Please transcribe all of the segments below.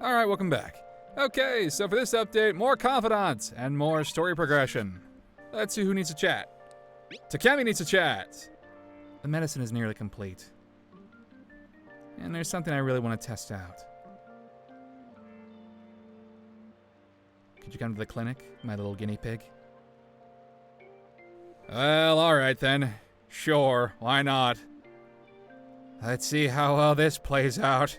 Alright, welcome back. Okay, so for this update, more confidants and more story progression. Let's see who needs to chat. Takemi needs to chat. The medicine is nearly complete. And there's something I really want to test out. Could you come to the clinic, my little guinea pig? Well, alright then. Sure, why not? Let's see how well this plays out.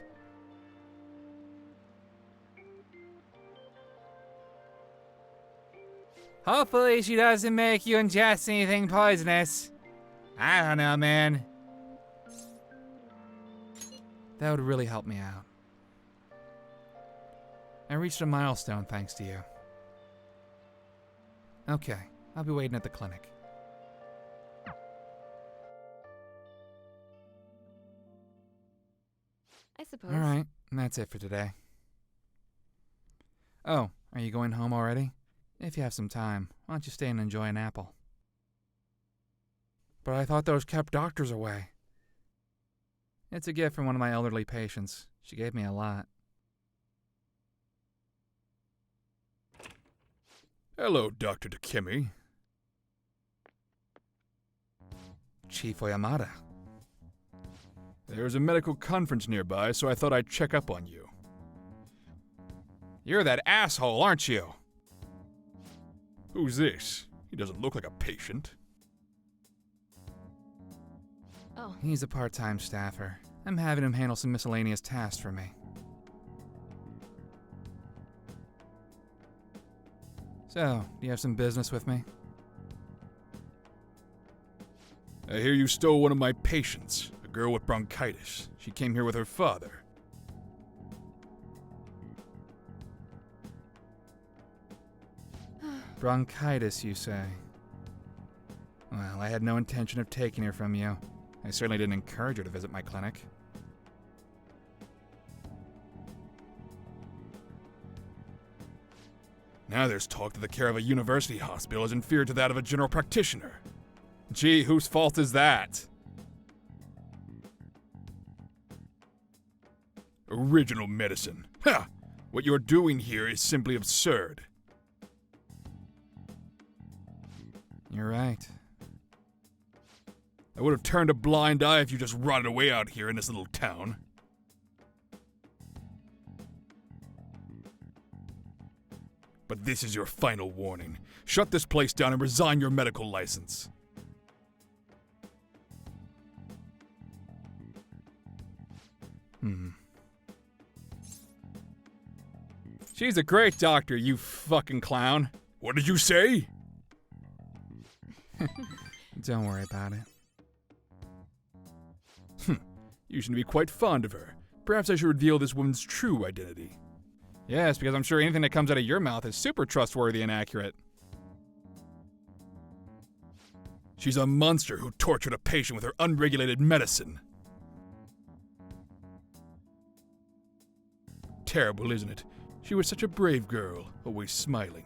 Hopefully she doesn't make you ingest anything poisonous. I don't know, man. That would really help me out. I reached a milestone thanks to you. Okay, I'll be waiting at the clinic. I suppose. Alright, that's it for today. Oh, are you going home already? If you have some time, why don't you stay and enjoy an apple? But I thought those kept doctors away. It's a gift from one of my elderly patients. She gave me a lot. Hello, Dr. Takemi. Chief Oyamada. There's a medical conference nearby, so I thought I'd check up on you. You're that asshole, aren't you? Who's this? He doesn't look like a patient. Oh. He's a part-time staffer. I'm having him handle some miscellaneous tasks for me. So, do you have some business with me? I hear you stole one of my patients, a girl with bronchitis. She came here with her father. Bronchitis, you say? Well, I had no intention of taking her from you. I certainly didn't encourage her to visit my clinic. Now there's talk that the care of a university hospital is inferior to that of a general practitioner. Gee, whose fault is that? Original medicine. Ha! What you're doing here is simply absurd. You're right. I would have turned a blind eye if you just rotted away out here in this little town. But this is your final warning. Shut this place down and resign your medical license. She's a great doctor, you fucking clown. What did you say? Don't worry about it. You seem to be quite fond of her. Perhaps I should reveal this woman's true identity. Yes, because I'm sure anything that comes out of your mouth is super trustworthy and accurate. She's a monster who tortured a patient with her unregulated medicine. Terrible, isn't it? She was such a brave girl, always smiling.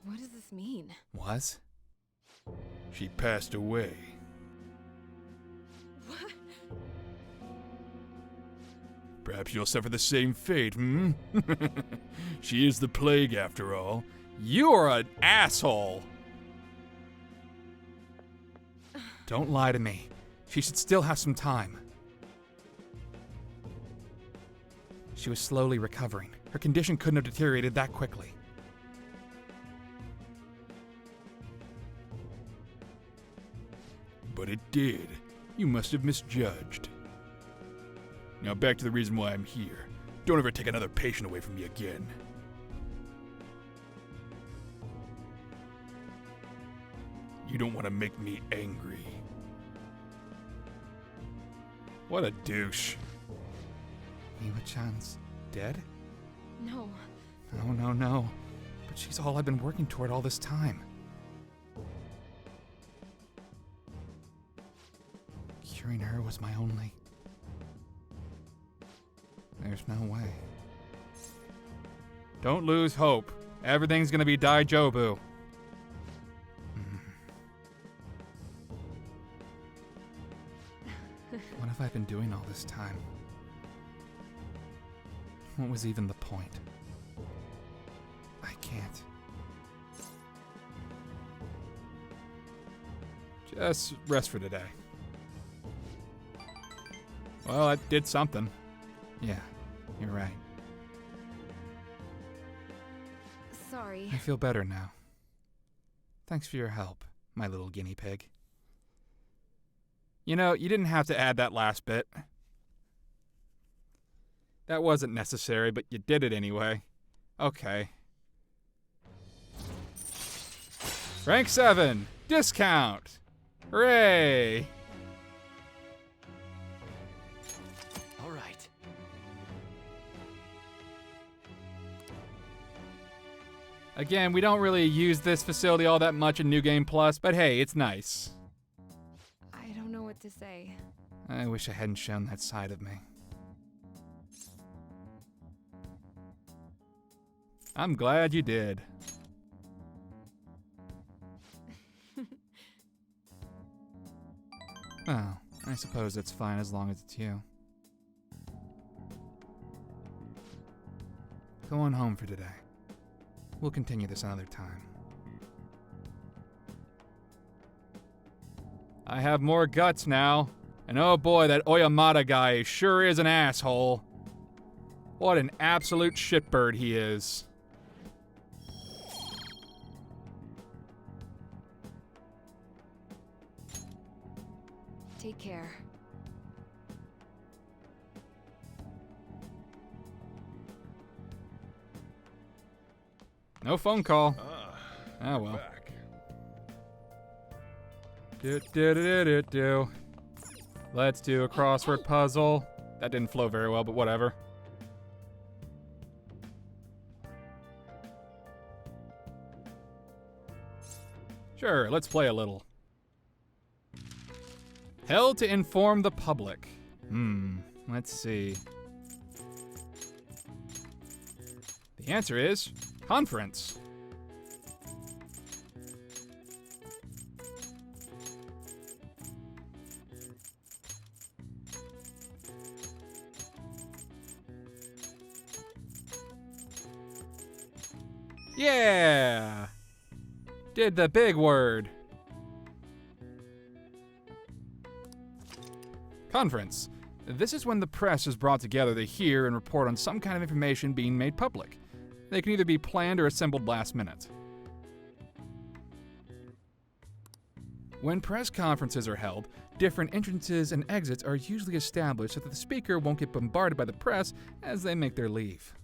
What does this mean? Was? She passed away. What? Perhaps you'll suffer the same fate, hmm? She is the plague, after all. You're an asshole! Don't lie to me. She should still have some time. She was slowly recovering. Her condition couldn't have deteriorated that quickly. But it did. You must have misjudged. Now back to the reason why I'm here. Don't ever take another patient away from me again. You don't want to make me angry. What a douche. Miwa-chan's dead? No. No. But she's all I've been working toward all this time. Curing her was my only... There's no way. Don't lose hope. Everything's gonna be Daijobu. What have I been doing all this time? What was even the point? I can't. Just rest for today. Well, I did something. Yeah, you're right. Sorry. I feel better now. Thanks for your help, my little guinea pig. You know, you didn't have to add that last bit. That wasn't necessary, but you did it anyway. Okay. Rank 7, discount! Hooray! All right. Again, we don't really use this facility all that much in New Game Plus, but hey, it's nice. I don't know what to say. I wish I hadn't shown that side of me. I'm glad you did. Well, I suppose it's fine as long as it's you. Going home for today. We'll continue this another time. I have more guts now. And oh boy, that Oyamata guy sure is an asshole. What an absolute shitbird he is. Take care. No phone call. Ah, Oh well. back. Do. Let's do a crossword puzzle. That didn't flow very well, but whatever. Sure, let's play a little. Held to inform the public. Let's see. The answer is conference. Yeah! Did the big word. Conference. This is when the press is brought together to hear and report on some kind of information being made public. They can either be planned or assembled last minute. When press conferences are held, different entrances and exits are usually established so that the speaker won't get bombarded by the press as they make their leave.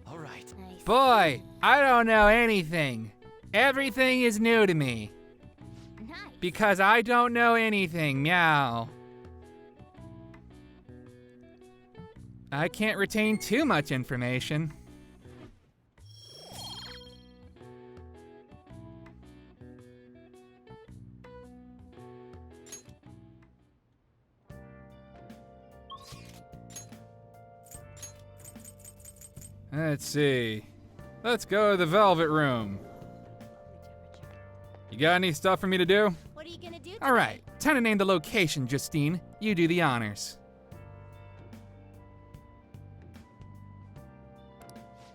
All right. Boy, I don't know anything. Everything is new to me. Because I don't know anything, meow. I can't retain too much information. Let's see. Let's go to the Velvet Room. You got any stuff for me to do? What are you gonna do? All right, time to name the location, Justine. You do the honors.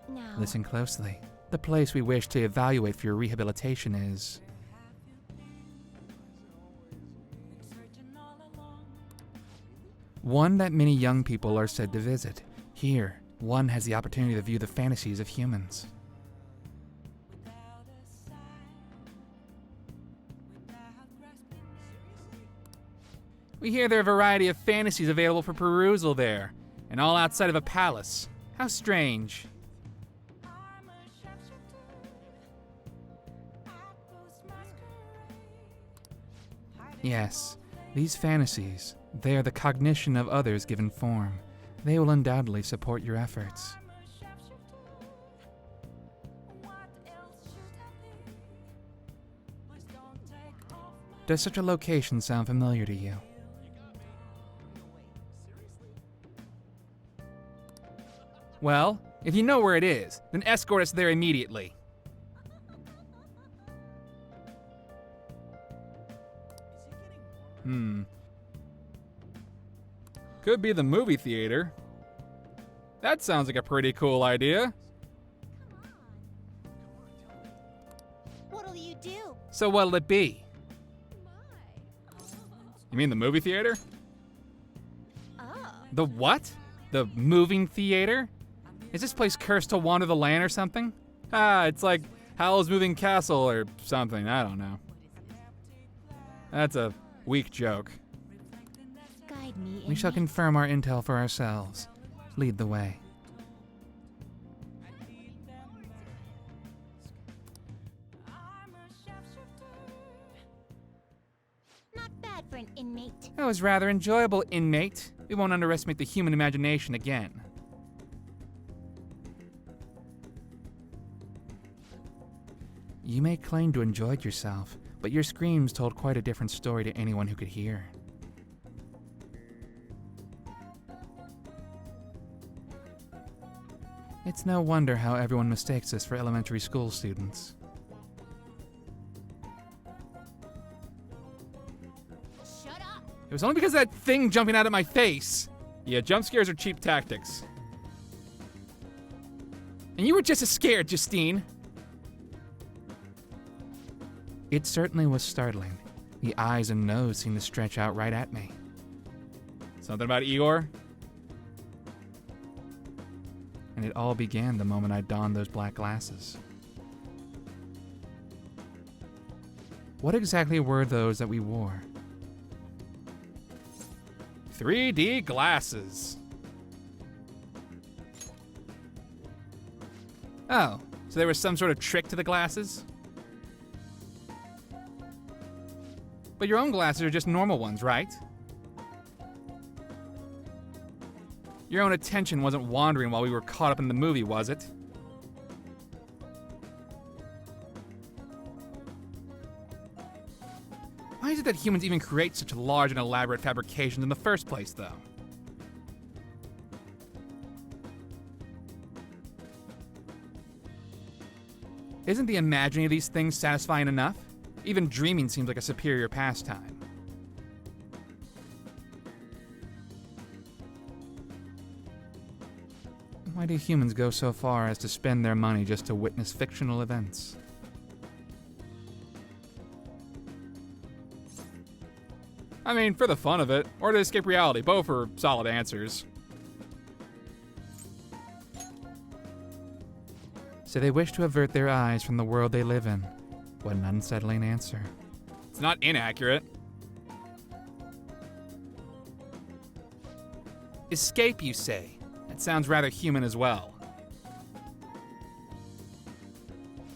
Now, Listen closely. The place we wish to evaluate for your rehabilitation is... one that many young people are said to visit. Here, one has the opportunity to view the fantasies of humans. We hear there are a variety of fantasies available for perusal there, and all outside of a palace. How strange. Yes, these fantasies, they are the cognition of others given form. They will undoubtedly support your efforts. Does such a location sound familiar to you? Well, if you know where it is, then escort us there immediately. Could be the movie theater. That sounds like a pretty cool idea. What'll you do? So what'll it be? You mean the movie theater? Oh. The what? The moving theater? Is this place cursed to wander the land or something? Ah, it's like Howl's Moving Castle or something. I don't know. That's a weak joke. Guide me. We shall confirm our intel for ourselves. Lead the way. Not bad for an inmate. That was rather enjoyable, inmate. We won't underestimate the human imagination again. You may claim to enjoyed yourself, but your screams told quite a different story to anyone who could hear. It's no wonder how everyone mistakes us for elementary school students. Shut up. It was only because of that thing jumping out at my face. Yeah, jump scares are cheap tactics. And you were just as scared, Justine. It certainly was startling. The eyes and nose seemed to stretch out right at me. Something about Igor? And it all began the moment I donned those black glasses. What exactly were those that we wore? 3D glasses. Oh, so there was some sort of trick to the glasses? But your own glasses are just normal ones, right? Your own attention wasn't wandering while we were caught up in the movie, was it? Why is it that humans even create such large and elaborate fabrications in the first place, though? Isn't the imagining of these things satisfying enough? Even dreaming seems like a superior pastime. Why do humans go so far as to spend their money just to witness fictional events? I mean, for the fun of it, or to escape reality, both are solid answers. So they wish to avert their eyes from the world they live in. What an unsettling answer. It's not inaccurate. Escape, you say? That sounds rather human as well.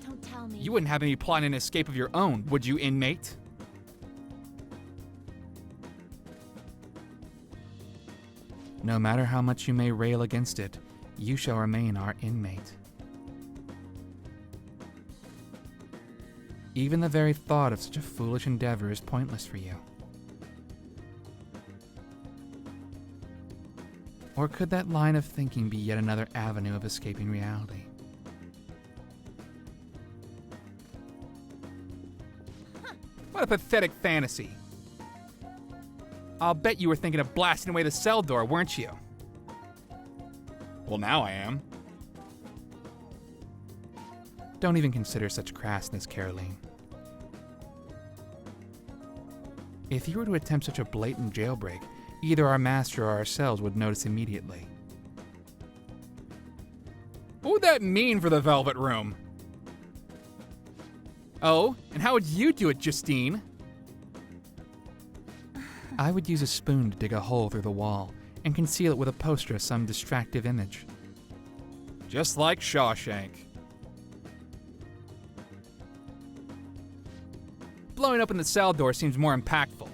Don't tell me. You wouldn't have any plotting an escape of your own, would you, inmate? No matter how much you may rail against it, you shall remain our inmate. Even the very thought of such a foolish endeavor is pointless for you. Or could that line of thinking be yet another avenue of escaping reality? What a pathetic fantasy. I'll bet you were thinking of blasting away the cell door, weren't you? Well, now I am. Don't even consider such crassness, Caroline. If you were to attempt such a blatant jailbreak, either our master or ourselves would notice immediately. What would that mean for the Velvet Room? Oh, and how would you do it, Justine? I would use a spoon to dig a hole through the wall and conceal it with a poster of some distractive image. Just like Shawshank. Blowing open the cell door seems more impactful.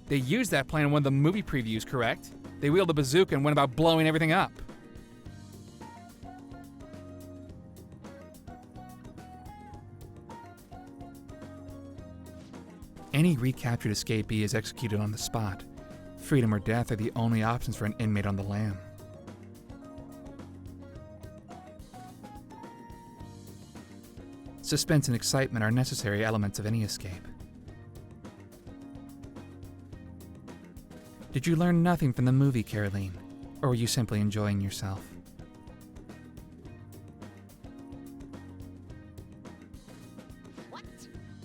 They used that plan in one of the movie previews, correct? They wielded a bazooka and went about blowing everything up. Any recaptured escapee is executed on the spot. Freedom or death are the only options for an inmate on the lam. Suspense and excitement are necessary elements of any escape. Did you learn nothing from the movie, Caroline? Or were you simply enjoying yourself? What?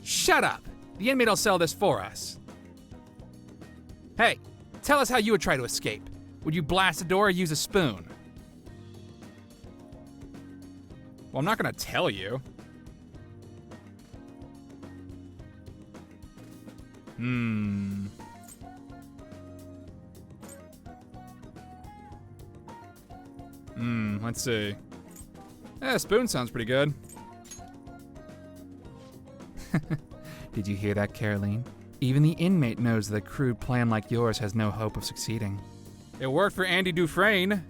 Shut up! The inmate will sell this for us. Hey, tell us how you would try to escape. Would you blast the door or use a spoon? Well, I'm not gonna tell you. Let's see. Spoon sounds pretty good. Did you hear that, Caroline? Even the inmate knows that a crude plan like yours has no hope of succeeding. It worked for Andy Dufresne.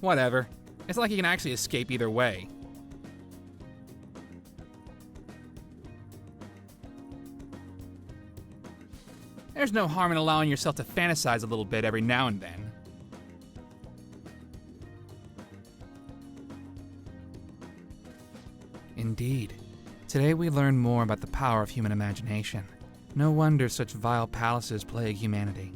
Whatever. It's not like you can actually escape either way. There's no harm in allowing yourself to fantasize a little bit every now and then. Indeed. Today we learn more about the power of human imagination. No wonder such vile palaces plague humanity.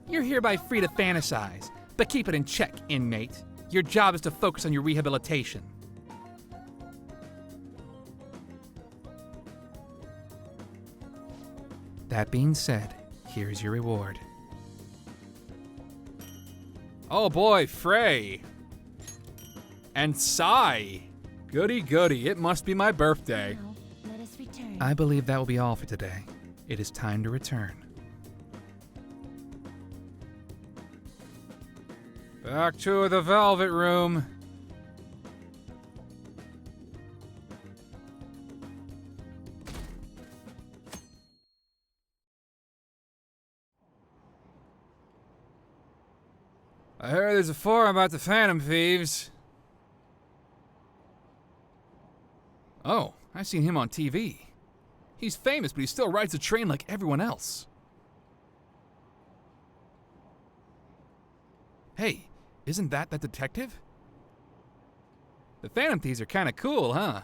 You're hereby free to fantasize, but keep it in check, inmate. Your job is to focus on your rehabilitation. That being said, here's your reward. Oh boy, Frey. And Sai. Goody goody, it must be my birthday. Now, let us return. I believe that will be all for today. It is time to return. Back to the Velvet Room. I heard there's a forum about the Phantom Thieves. Oh, I've seen him on TV. He's famous, but he still rides the train like everyone else. Hey, isn't that detective? The Phantom Thieves are kinda cool, huh?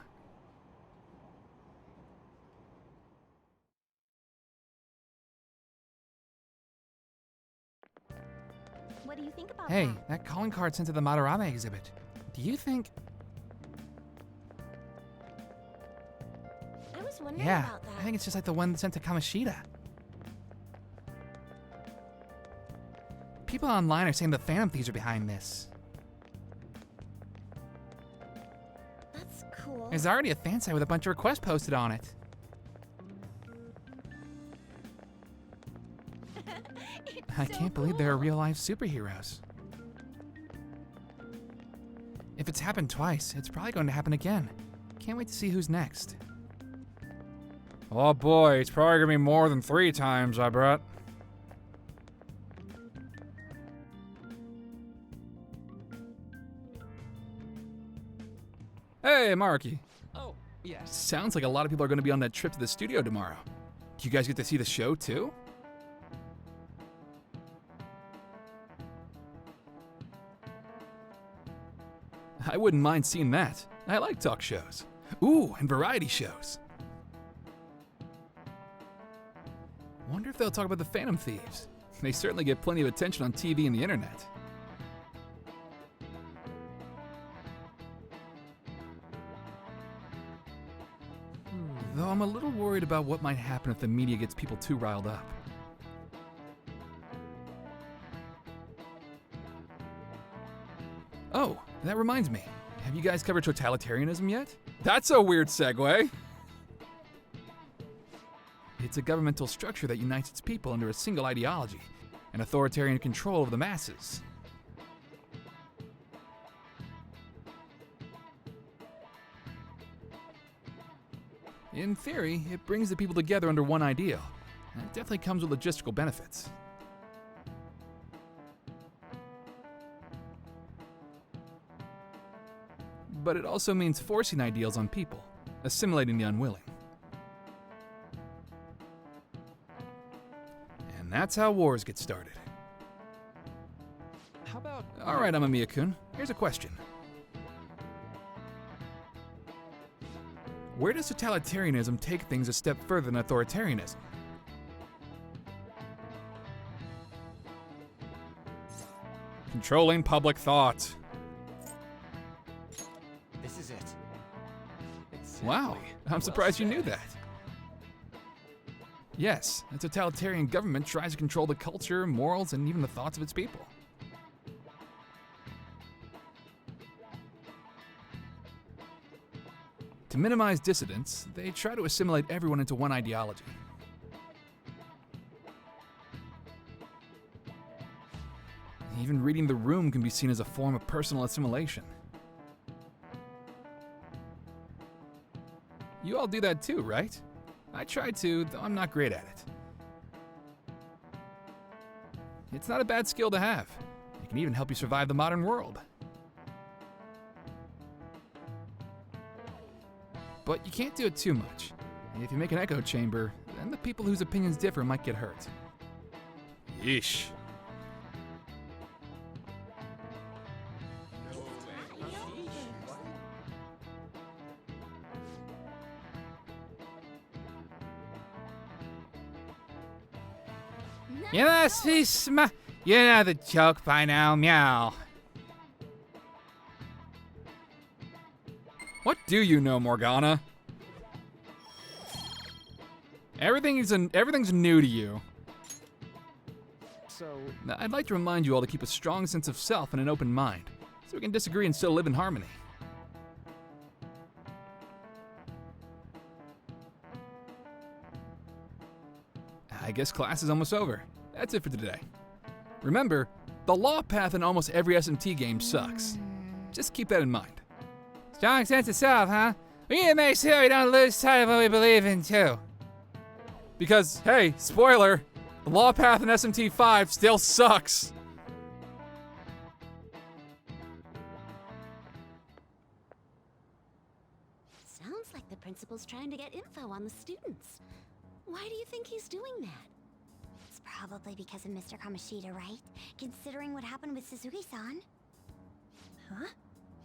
What do you think about Hey, that? that calling card sent to the Madarame exhibit. Do you think... I was wondering Yeah, about that. I think it's just like the one sent to Kamoshida. People online are saying the Phantom Thieves are behind this. That's cool. There's already a fan site with a bunch of requests posted on it. I It's so can't believe there are cool. real-life superheroes. If it's happened twice, it's probably going to happen again. Can't wait to see who's next. Oh boy, it's probably gonna be more than 3 times, I bet. Hey, Marky. Oh, yes. Sounds like a lot of people are gonna be on that trip to the studio tomorrow. Do you guys get to see the show too? I wouldn't mind seeing that. I like talk shows. Ooh, and variety shows. Wonder if they'll talk about the Phantom Thieves. They certainly get plenty of attention on TV and the internet. Though I'm a little worried about what might happen if the media gets people too riled up. Oh, that reminds me. Have you guys covered totalitarianism yet? That's a weird segue. It's a governmental structure that unites its people under a single ideology and authoritarian control of the masses. In theory, it brings the people together under one ideal, and it definitely comes with logistical benefits. But it also means forcing ideals on people, assimilating the unwilling. And that's how wars get started. How about... All right, Amamiya-kun, here's a question. Where does totalitarianism take things a step further than authoritarianism? Controlling public thought. This is it. Wow, I'm surprised you knew that. Yes, a totalitarian government tries to control the culture, morals, and even the thoughts of its people. To minimize dissidents, they try to assimilate everyone into one ideology. Even reading the room can be seen as a form of personal assimilation. You all do that too, right? I try to, though I'm not great at it. It's not a bad skill to have. It can even help you survive the modern world. But you can't do it too much. And if you make an echo chamber, then the people whose opinions differ might get hurt. Yeesh. You must be you know the joke by now, meow. What do you know, Morgana? Everything's new to you. So, Now, I'd like to remind you all to keep a strong sense of self and an open mind, so we can disagree and still live in harmony. I guess class is almost over. That's it for today. Remember, the law path in almost every SMT game sucks. Just keep that in mind. Strong sense of self, huh? We need to make sure we don't lose sight of what we believe in, too. Because, hey, spoiler, the law path in SMT 5 still sucks. Sounds like the principal's trying to get info on the students. Why do you think he's doing that? It's probably because of Mr. Kamoshida, right? Considering what happened with Suzuki-san. Huh?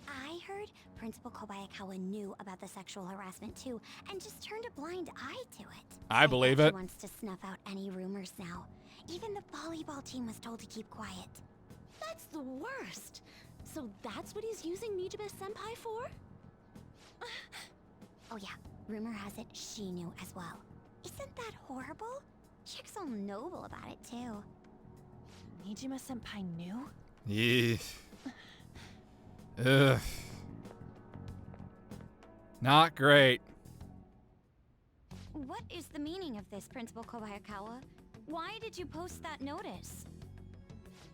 I heard Principal Kobayakawa knew about the sexual harassment too, and just turned a blind eye to it. I believe bet it. He wants to snuff out any rumors now. Even the volleyball team was told to keep quiet. That's the worst. So that's what he's using Nijibe-senpai for? Oh yeah, rumor has it she knew as well. Isn't that horrible? Chick's all noble about it too. Nijima-senpai knew? Yeah. Ugh. Not great. What is the meaning of this, Principal Kobayakawa? Why did you post that notice?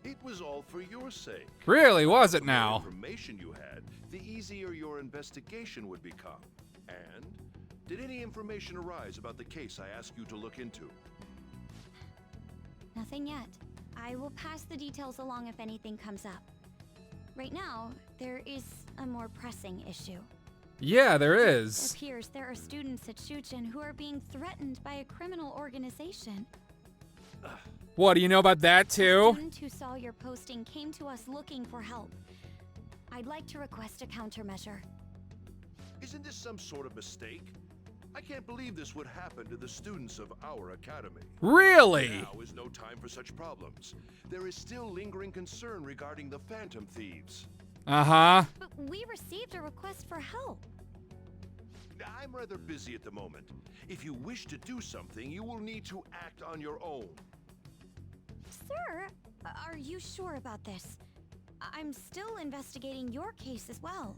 It was all for your sake. Really, was it The more now? information you had, the easier your investigation would become. And did any information arise about the case I asked you to look into? Nothing yet. I will pass the details along if anything comes up. Right now, there is a more pressing issue. Yeah, there It is. appears there are students at Shuchen who are being threatened by a criminal organization. What, do you know about that A too? student who saw your posting came to us looking for help. I'd like to request a countermeasure. Isn't this some sort of mistake? I can't believe this would happen to the students of our academy. Really? Now is no time for such problems. There is still lingering concern regarding the phantom thieves. Uh-huh. But we received a request for help. I'm rather busy at the moment. If you wish to do something, you will need to act on your own. Sir, are you sure about this? I'm still investigating your case as well.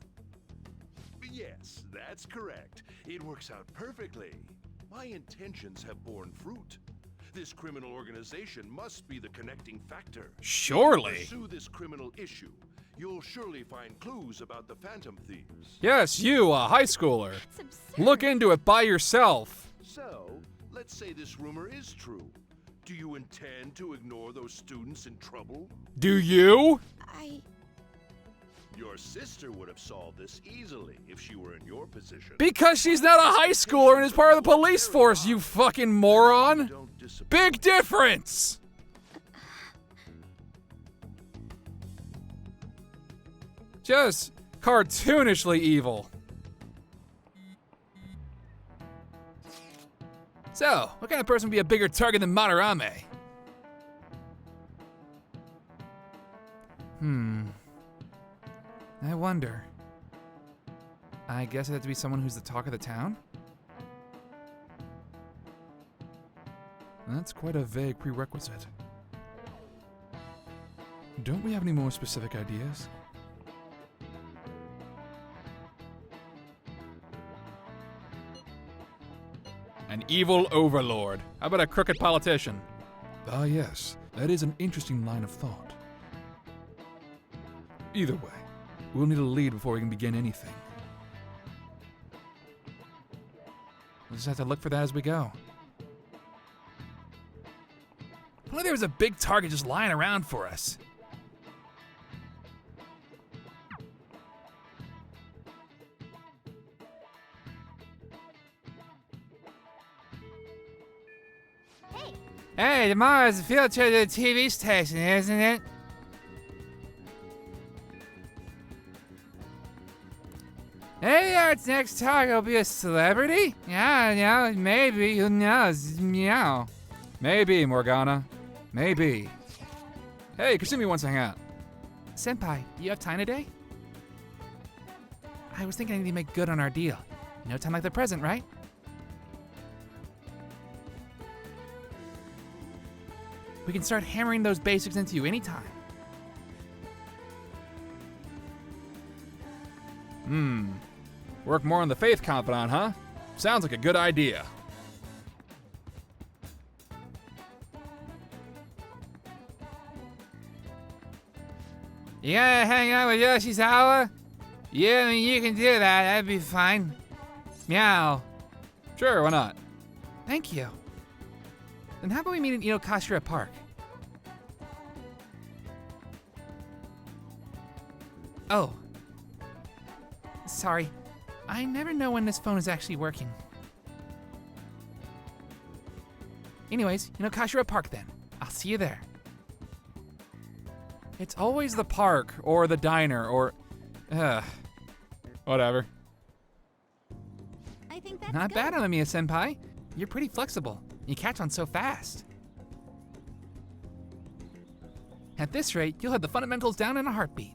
Yes, that's correct. It works out perfectly. My intentions have borne fruit. This criminal organization must be the connecting factor. Surely. Pursue this criminal issue. You'll surely find clues about the phantom thieves. Yes, you, a high schooler. It's absurd. Look into it by yourself. So, let's say this rumor is true. Do you intend to ignore those students in trouble? Do you? Your sister would have solved this easily if she were in your position. Because she's not a high schooler and is part of the police force, you fucking moron. Don't disappoint. Big difference. Just cartoonishly evil. So, what kind of person would be a bigger target than Madarame? I wonder. I guess it had to be someone who's the talk of the town? That's quite a vague prerequisite. Don't we have any more specific ideas? An evil overlord. How about a crooked politician? Ah, yes, that is an interesting line of thought. Either way, we'll need a lead before we can begin anything. We'll just have to look for that as we go. If only there was a big target just lying around for us. Hey, tomorrow's a field trip to the TV station, isn't it? Maybe our next target will be a celebrity? Yeah, maybe, who knows? Meow. Maybe, Morgana. Maybe. Hey, Kasumi wants to hang out. Senpai, do you have time today? I was thinking I need to make good on our deal. No time like the present, right? We can start hammering those basics into you anytime. Work more on the faith confidant, huh? Sounds like a good idea. You gonna hang out with Yoshizawa? Yeah, you can do that. That'd be fine. Meow. Sure, why not? Thank you. Then how about we meet in Inokashira Park? Oh. Sorry. I never know when this phone is actually working. Anyways, Inokashira Park then. I'll see you there. It's always the park, or the diner, or... whatever. I think that's Not good. bad, Anamiya-senpai. You're pretty flexible. You catch on so fast. At this rate, you'll have the fundamentals down in a heartbeat.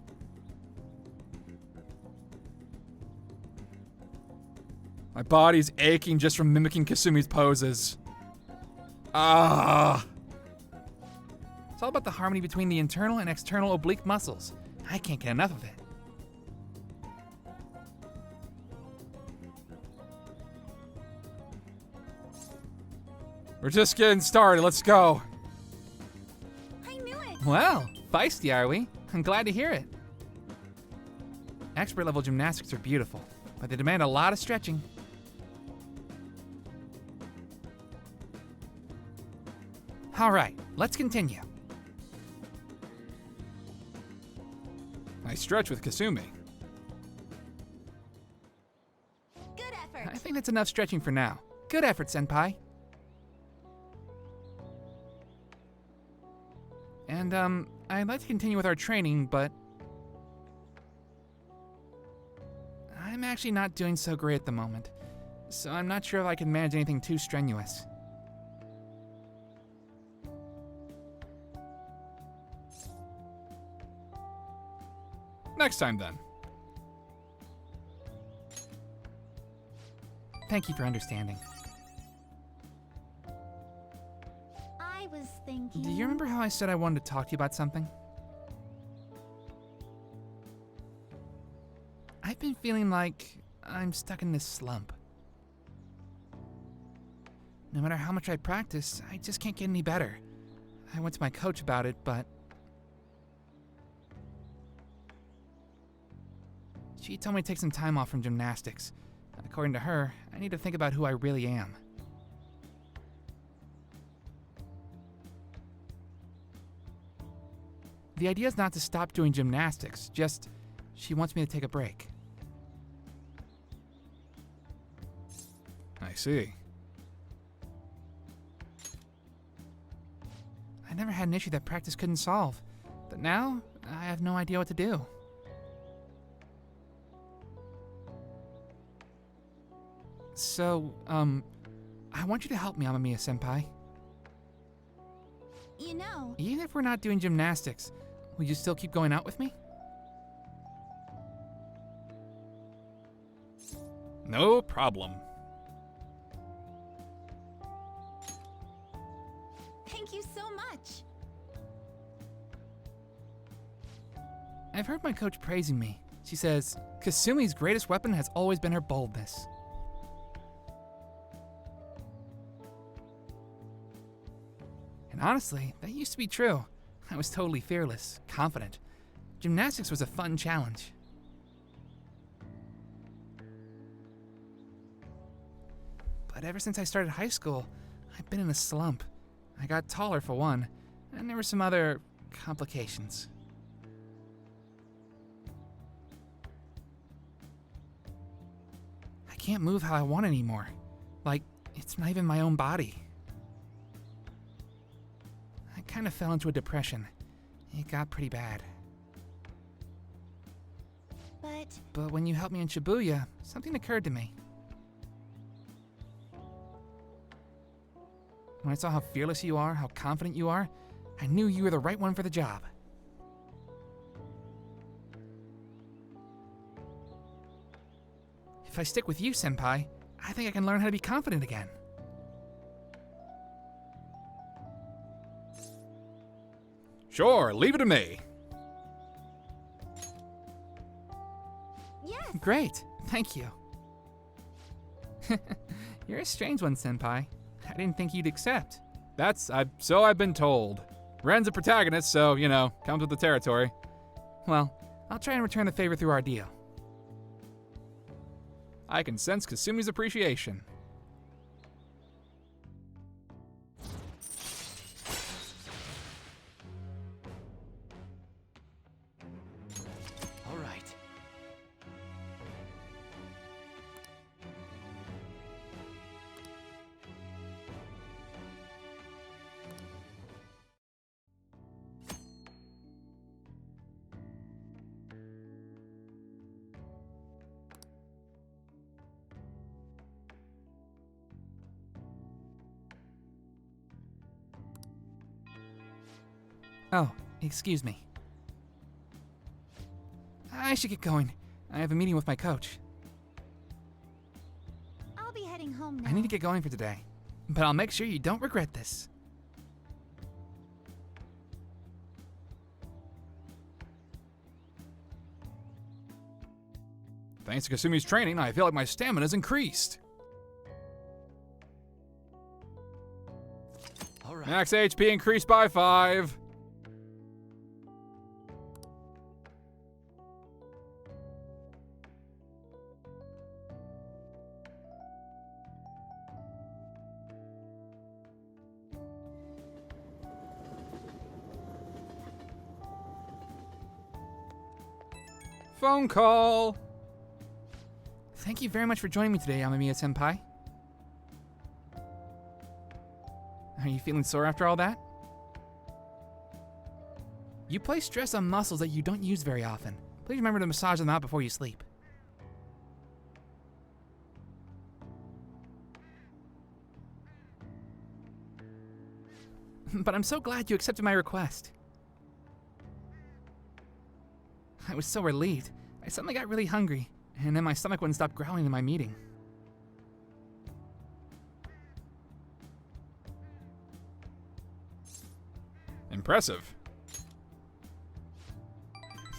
My body's aching just from mimicking Kasumi's poses. Ah! It's all about the harmony between the internal and external oblique muscles. I can't get enough of it. We're just getting started, let's go. I knew it. Well, feisty are we? I'm glad to hear it. Expert level gymnastics are beautiful, but they demand a lot of stretching. All right, let's continue. I stretch with Kasumi. Good effort. I think that's enough stretching for now. Good effort, senpai. And, I'd like to continue with our training, but I'm actually not doing so great at the moment, so I'm not sure if I can manage anything too strenuous. Next time then. Thank you for understanding. I was thinking. Do you remember how I said I wanted to talk to you about something? I've been feeling like I'm stuck in this slump. No matter how much I practice, I just can't get any better. I went to my coach about it, but she told me to take some time off from gymnastics. According to her, I need to think about who I really am. The idea is not to stop doing gymnastics, just she wants me to take a break. I see. I never had an issue that practice couldn't solve, but now I have no idea what to do. So, I want you to help me, Amamiya-senpai. You know, Even if we're not doing gymnastics, will you still keep going out with me? No problem. thank you so much. I've heard my coach praising me. She says, Kasumi's greatest weapon has always been her boldness. And honestly, that used to be true. I was totally fearless, confident. Gymnastics was a fun challenge. But ever since I started high school, I've been in a slump. I got taller for one, and there were some other complications. I can't move how I want anymore. Like, it's not even my own body. I kind of fell into a depression. It got pretty bad. But when you helped me in Shibuya, something occurred to me. When I saw how fearless you are, how confident you are, I knew you were the right one for the job. If I stick with you, Senpai, I think I can learn how to be confident again. Sure, leave it to me. Yes, Great, thank you. You're a strange one, Senpai. I didn't think you'd accept. So I've been told. Ren's a protagonist, so, comes with the territory. Well, I'll try and return the favor through our deal. I can sense Kasumi's appreciation. All right. Oh, excuse me. I should get going. I have a meeting with my coach. I'll be heading home now. I need to get going for today, but I'll make sure you don't regret this. Thanks to Kasumi's training, I feel like my stamina's increased. All right. Max HP increased by 5. Phone call. Thank you very much for joining me today, Amamiya-senpai. Are you feeling sore after all that? You place stress on muscles that you don't use very often. Please remember to massage them out before you sleep. But I'm so glad you accepted my request. I was so relieved. I suddenly got really hungry, and then my stomach wouldn't stop growling in my meeting. Impressive.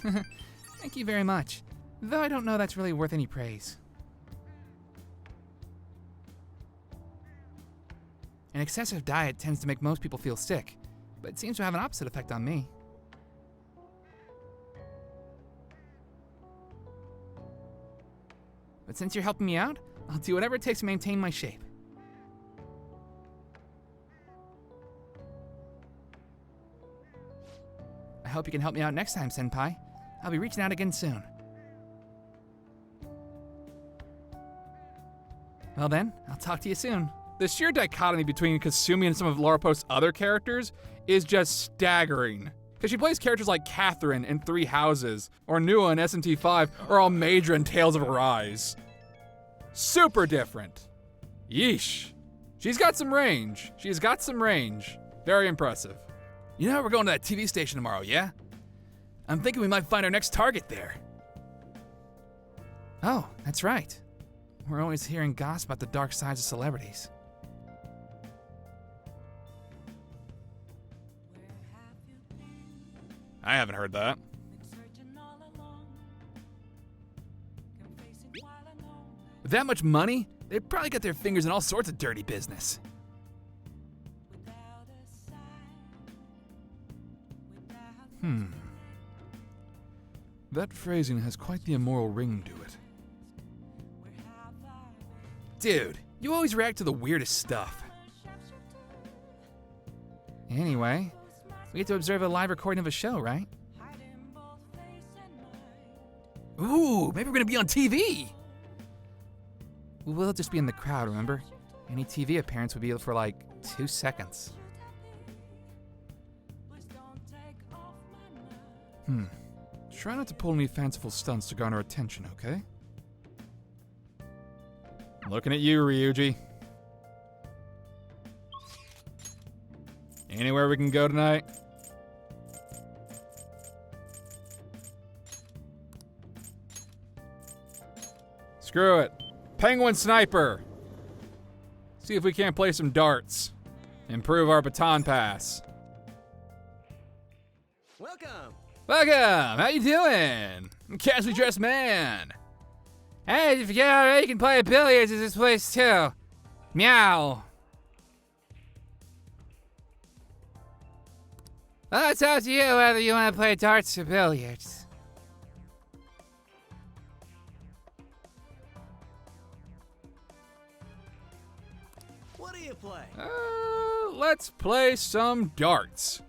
Thank you very much, though I don't know that's really worth any praise. An excessive diet tends to make most people feel sick, but it seems to have an opposite effect on me. But since you're helping me out, I'll do whatever it takes to maintain my shape. I hope you can help me out next time, Senpai. I'll be reaching out again soon. Well then, I'll talk to you soon. The sheer dichotomy between Kasumi and some of Laura Post's other characters is just staggering. Because she plays characters like Catherine in Three Houses, or Nua in SMT5, or Almedra in Tales of Arise. Super different. Yeesh. She's got some range. She's got some range. Very impressive. You know, we're going to that TV station tomorrow, yeah? I'm thinking we might find our next target there. Oh, that's right. We're always hearing gossip about the dark sides of celebrities. I haven't heard that. With that much money, they've probably got their fingers in all sorts of dirty business. That phrasing has quite the immoral ring to it. Dude, you always react to the weirdest stuff. Anyway, we get to observe a live recording of a show, right? Ooh, maybe we're gonna be on TV! We'll just be in the crowd, remember? Any TV appearance would be for like 2 seconds. Try not to pull any fanciful stunts to garner attention, okay? Looking at you, Ryuji. Anywhere we can go tonight? Screw it. Penguin Sniper. See if we can't play some darts. Improve our baton pass. Welcome. Welcome! How you doing? I'm Casually Dressed Man. Hey, if you get out, you can play billiards at this place too. Meow. Well, it's up to you whether you want to play darts or billiards. What do you play? Let's play some darts.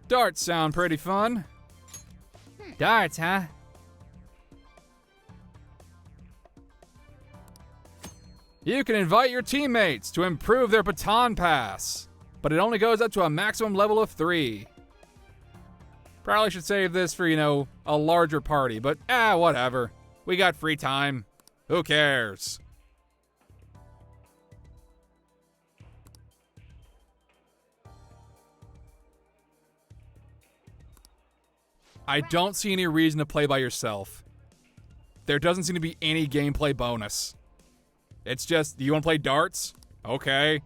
Darts sound pretty fun. Darts, huh? You can invite your teammates to improve their baton pass, but it only goes up to a maximum level of 3. Probably should save this for, a larger party, but whatever. We got free time. Who cares? I don't see any reason to play by yourself. There doesn't seem to be any gameplay bonus. It's just, do you want to play darts? Okay,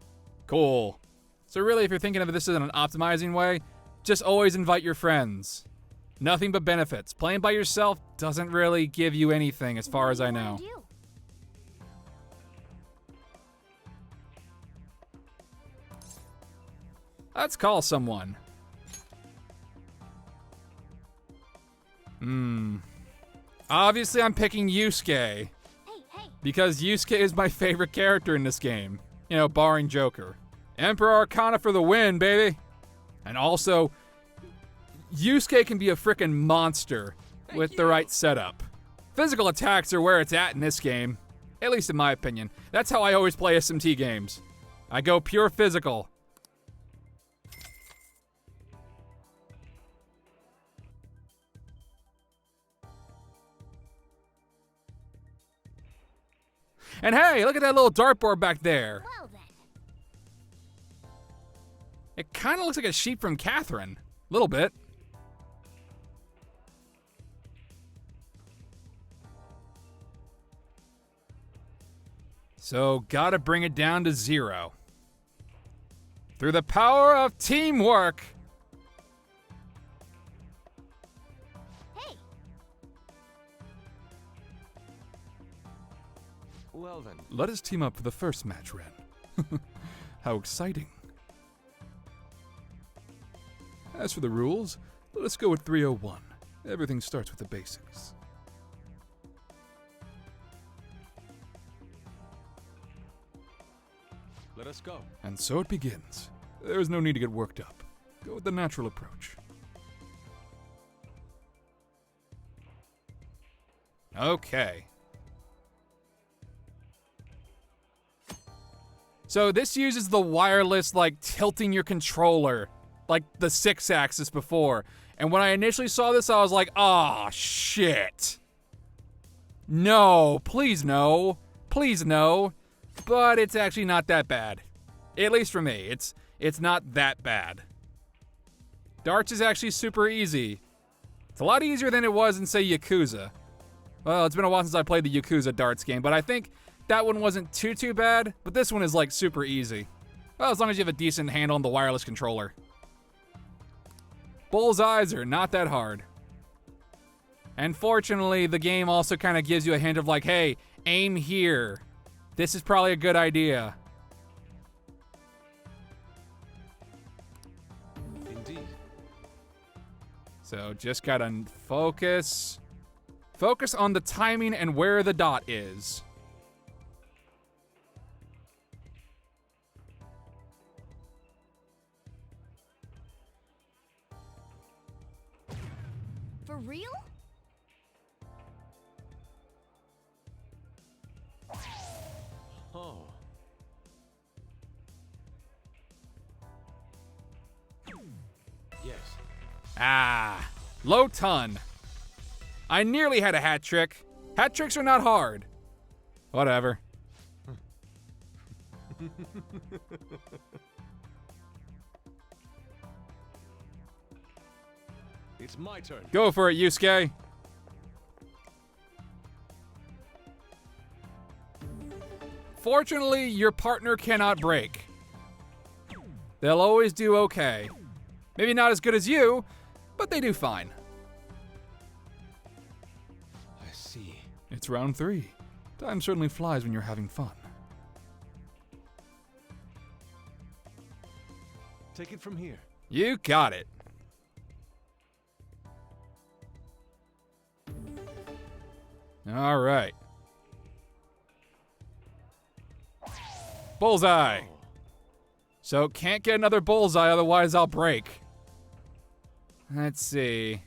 cool. So really, if you're thinking of this in an optimizing way, just always invite your friends. Nothing but benefits. Playing by yourself doesn't really give you anything as far as I know. Let's call someone. Obviously, I'm picking Yusuke. Because Yusuke is my favorite character in this game. Barring Joker. Emperor Arcana for the win, baby. And also, Yusuke can be a frickin' monster with the right setup. Physical attacks are where it's at in this game. At least in my opinion. That's how I always play SMT games. I go pure physical. And hey, look at that little dartboard back there. Well then. It kind of looks like a sheep from Catherine. A little bit. So, gotta bring it down to 0. Through the power of teamwork. Well then. Let us team up for the first match, Ren. How exciting. As for the rules, let us go with 301. Everything starts with the basics. Let us go. And so it begins. There is no need to get worked up. Go with the natural approach. Okay. So this uses the wireless, tilting your controller, like the 6-axis before. And when I initially saw this, I was like, oh, shit. No, please no. Please no. but it's actually not that bad. At least for me, it's not that bad. Darts is actually super easy. It's a lot easier than it was in, say, Yakuza. Well, it's been a while since I played the Yakuza darts game, but I think that one wasn't too bad, but this one is like super easy. Well, as long as you have a decent handle on the wireless controller. Bullseyes are not that hard. And fortunately, the game also kind of gives you a hint of like, hey, aim here. This is probably a good idea. Indeed. So just gotta focus. Focus on the timing and where the dot is. For real? Oh. Yes. Ah, low ton. I nearly had a hat trick. Hat tricks are not hard. Whatever. It's my turn. Go for it, Yusuke. Fortunately, your partner cannot break. They'll always do okay. Maybe not as good as you, but they do fine. I see. It's round 3. Time certainly flies when you're having fun. Take it from here. You got it. All right. Bullseye. Oh. So can't get another bullseye, otherwise I'll break. Let's see.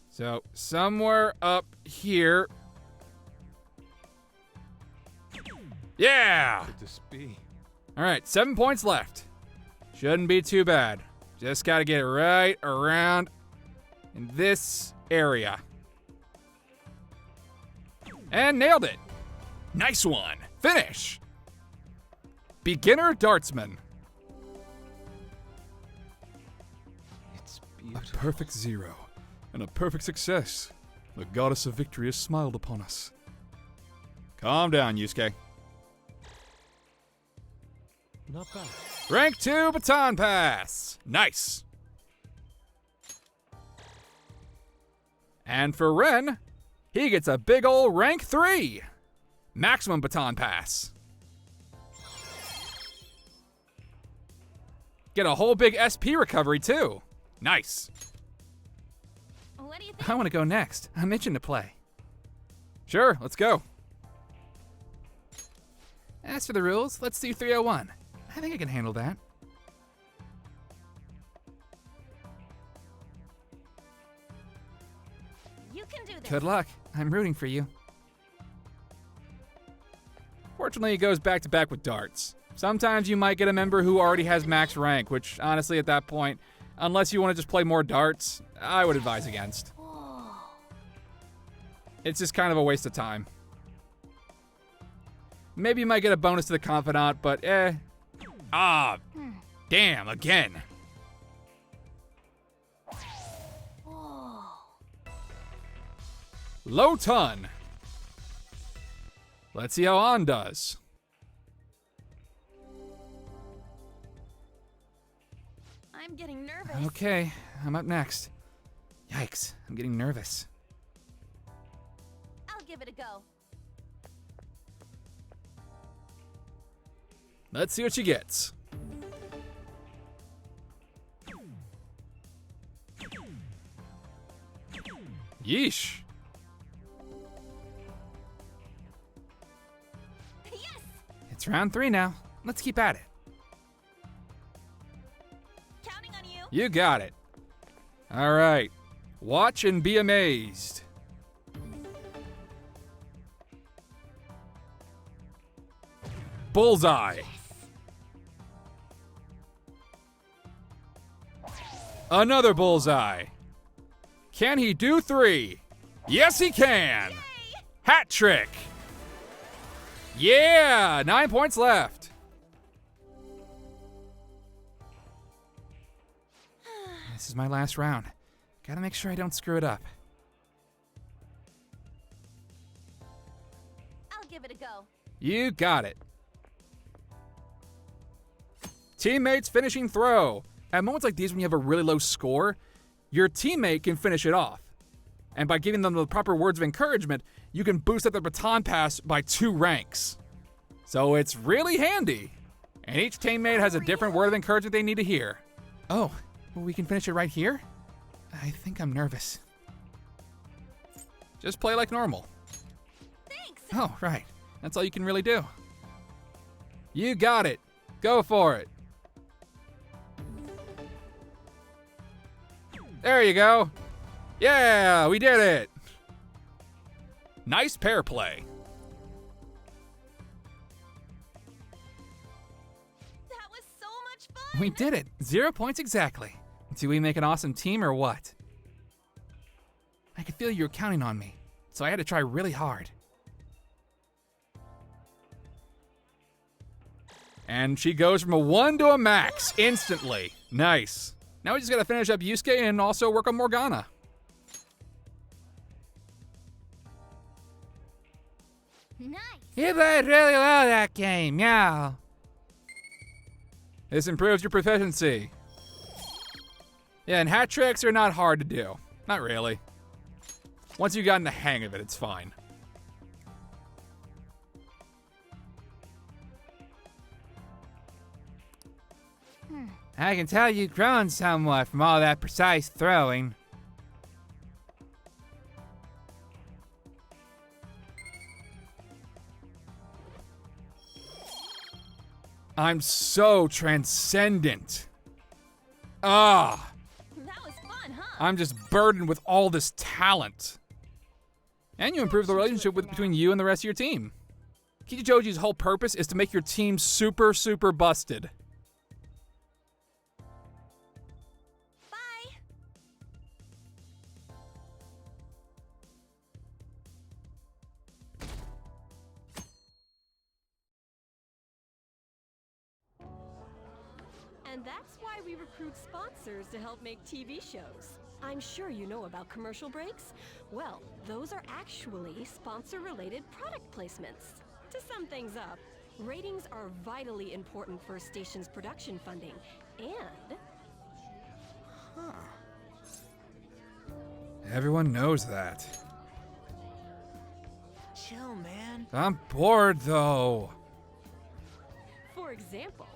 So somewhere up here. Yeah! Could this be? All right, 7 points left. Shouldn't be too bad. Just gotta get it right around in this area. And nailed it. Nice one. Finish. Beginner dartsman. It's A beautiful. perfect 0 and a perfect success. The goddess of victory has smiled upon us. Calm down, Yusuke. Not bad. Rank 2 baton pass. Nice. And for Ren, he gets a big ol' rank 3. Maximum baton pass. Get a whole big SP recovery too. Nice. What do you think? I want to go next. I'm itching to play. Sure, let's go. As for the rules, let's do 301. I think I can handle that. You can do this. Good luck. I'm rooting for you. Fortunately, it goes back to back with darts. Sometimes you might get a member who already has max rank, which honestly at that point, unless you want to just play more darts, I would advise against. It's just kind of a waste of time. Maybe you might get a bonus to the confidant, but Ah, damn, again. Low ton. Let's see how On does. I'm getting nervous. Okay, I'm up next. Yikes, I'm getting nervous. I'll give it a go. Let's see what she gets. Yeesh. Yes! It's round 3 now. Let's keep at it. Counting on you. You got it. All right. Watch and be amazed. Bullseye. Another bullseye. Can he do 3? Yes, he can. Hat trick. Yeah, 9 points left. This is my last round. Gotta make sure I don't screw it up. I'll give it a go. You got it. Teammates finishing throw. At moments like these when you have a really low score, your teammate can finish it off. And by giving them the proper words of encouragement, you can boost up their baton pass by 2 ranks. So it's really handy. And each teammate has a different word of encouragement they need to hear. Oh, well, we can finish it right here? I think I'm nervous. Just play like normal. Thanks. Oh, right. That's all you can really do. You got it. Go for it. There you go. Yeah, we did it. Nice pair play. That was so much fun. We did it. 0 points exactly. Do we make an awesome team or what? I could feel you were counting on me, so I had to try really hard. And she goes from a 1 to a max instantly. Nice. Now we just gotta finish up Yusuke and also work on Morgana. Nice. You played really well that game, yeah. This improves your proficiency. Yeah, and hat tricks are not hard to do. Not really. Once you've gotten the hang of it, it's fine. I can tell you've grown somewhat from all that precise throwing. I'm so transcendent. Ah, That was fun, huh? I'm just burdened with all this talent. And you improve the relationship between you and the rest of your team. Kichijoji's whole purpose is to make your team super, super busted. Bye. And that's why we recruit sponsors to help make TV shows. I'm sure you know about commercial breaks. Well, those are actually sponsor-related product placements. To sum things up, ratings are vitally important for a station's production funding, and... Everyone knows that. Chill, man. I'm bored though. For example,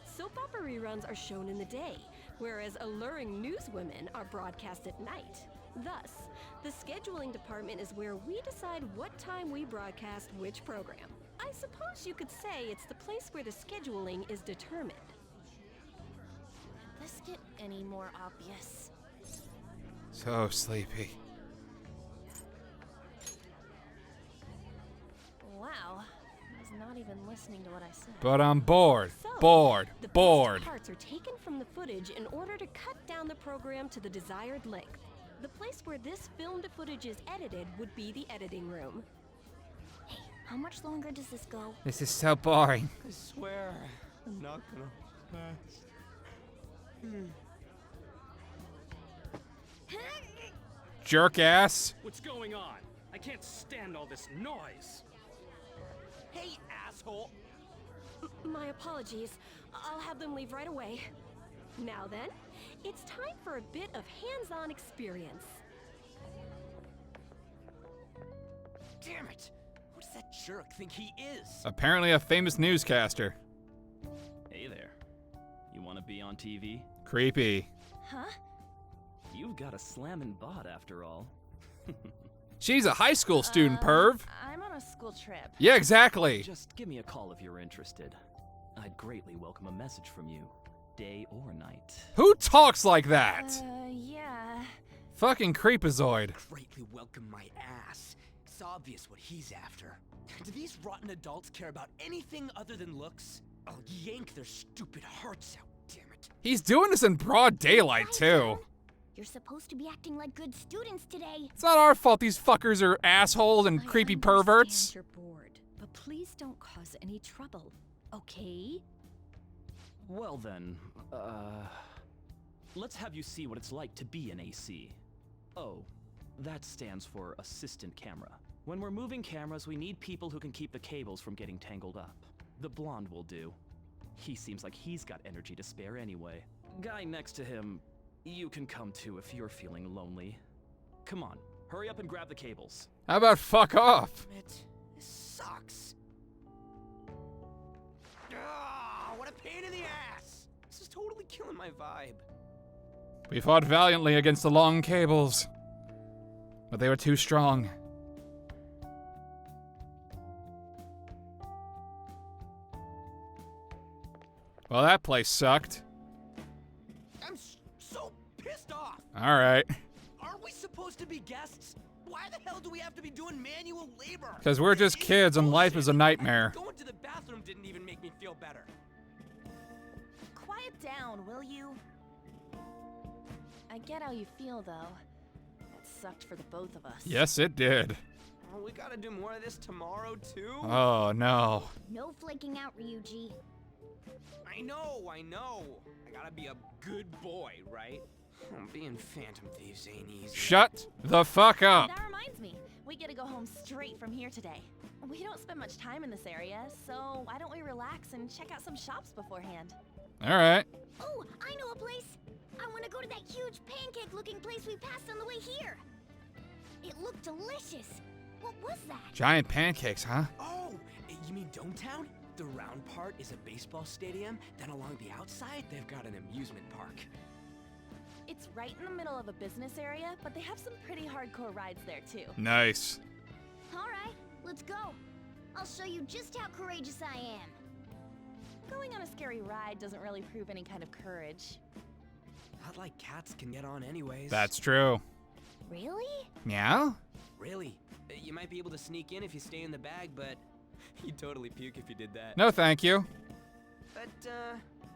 soap opera reruns are shown in the day, whereas alluring newswomen are broadcast at night. Thus, the scheduling department is where we decide what time we broadcast which program. I suppose you could say it's the place where the scheduling is determined. Could this get any more obvious? So sleepy. Wow. I was not even listening to what I said. But I'm bored. So, Bored. the best Bored. parts are taken from the footage in order to cut down the program to the desired length. The place where this filmed footage is edited would be the editing room. Hey, how much longer does this go? This is so boring. I swear, I'm not gonna pass. Jerk ass. What's going on? I can't stand all this noise. Hey, asshole. My apologies. I'll have them leave right away. Now then, it's time for a bit of hands-on experience. Damn it. Who does that jerk think he is? Apparently a famous newscaster. Hey there. You want to be on TV? Creepy. Huh? You've got a slammin' bot after all. She's a high school student, perv. I'm on a school trip. Yeah, exactly. Just give me a call if you're interested. I'd greatly welcome a message from you, day or night. Who talks like that? Yeah. Fucking creepazoid. Greatly welcome my ass. It's obvious what he's after. Do these rotten adults care about anything other than looks? I'll yank their stupid hearts out, damn smart. He's doing this in broad daylight, too. You're supposed to be acting like good students today. It's not our fault these fuckers are assholes and creepy perverts. You're bored, but please don't cause any trouble, okay? Well then, let's have you see what it's like to be an AC. Oh, that stands for assistant camera. When we're moving cameras, we need people who can keep the cables from getting tangled up. The blonde will do. He seems like he's got energy to spare anyway. Guy next to him, you can come too if you're feeling lonely. Come on, hurry up and grab the cables. How about fuck off? This sucks. Ah, what a pain in the ass. This is totally killing my vibe. We fought valiantly against the long cables, but they were too strong. Well, that place sucked. I'm so pissed off. All right. Aren't we supposed to be guests? Why the hell do we have to be doing manual labor? Because we're just kids and life is a nightmare. Going to the bathroom didn't even make me feel better. Quiet down, will you? I get how you feel, though. That sucked for the both of us. Yes, it did. Oh, we gotta do more of this tomorrow, too? Oh, no. No flaking out, Ryuji. I know. I gotta be a good boy, right? Being Phantom Thieves ain't easy. Shut the fuck up. That reminds me, we get to go home straight from here today. We don't spend much time in this area, so why don't we relax and check out some shops beforehand? All right. Oh, I know a place. I want to go to that huge pancake-looking place we passed on the way here. It looked delicious. What was that? Giant pancakes, huh? Oh, you mean Dometown? The round part is a baseball stadium, then along the outside, they've got an amusement park. It's right in the middle of a business area, but they have some pretty hardcore rides there too. Nice. All right, let's go. I'll show you just how courageous I am. Going on a scary ride doesn't really prove any kind of courage. Not like cats can get on anyways. That's true. Really? Meow? Really. You might be able to sneak in if you stay in the bag, but you'd totally puke if you did that. No, thank you. But,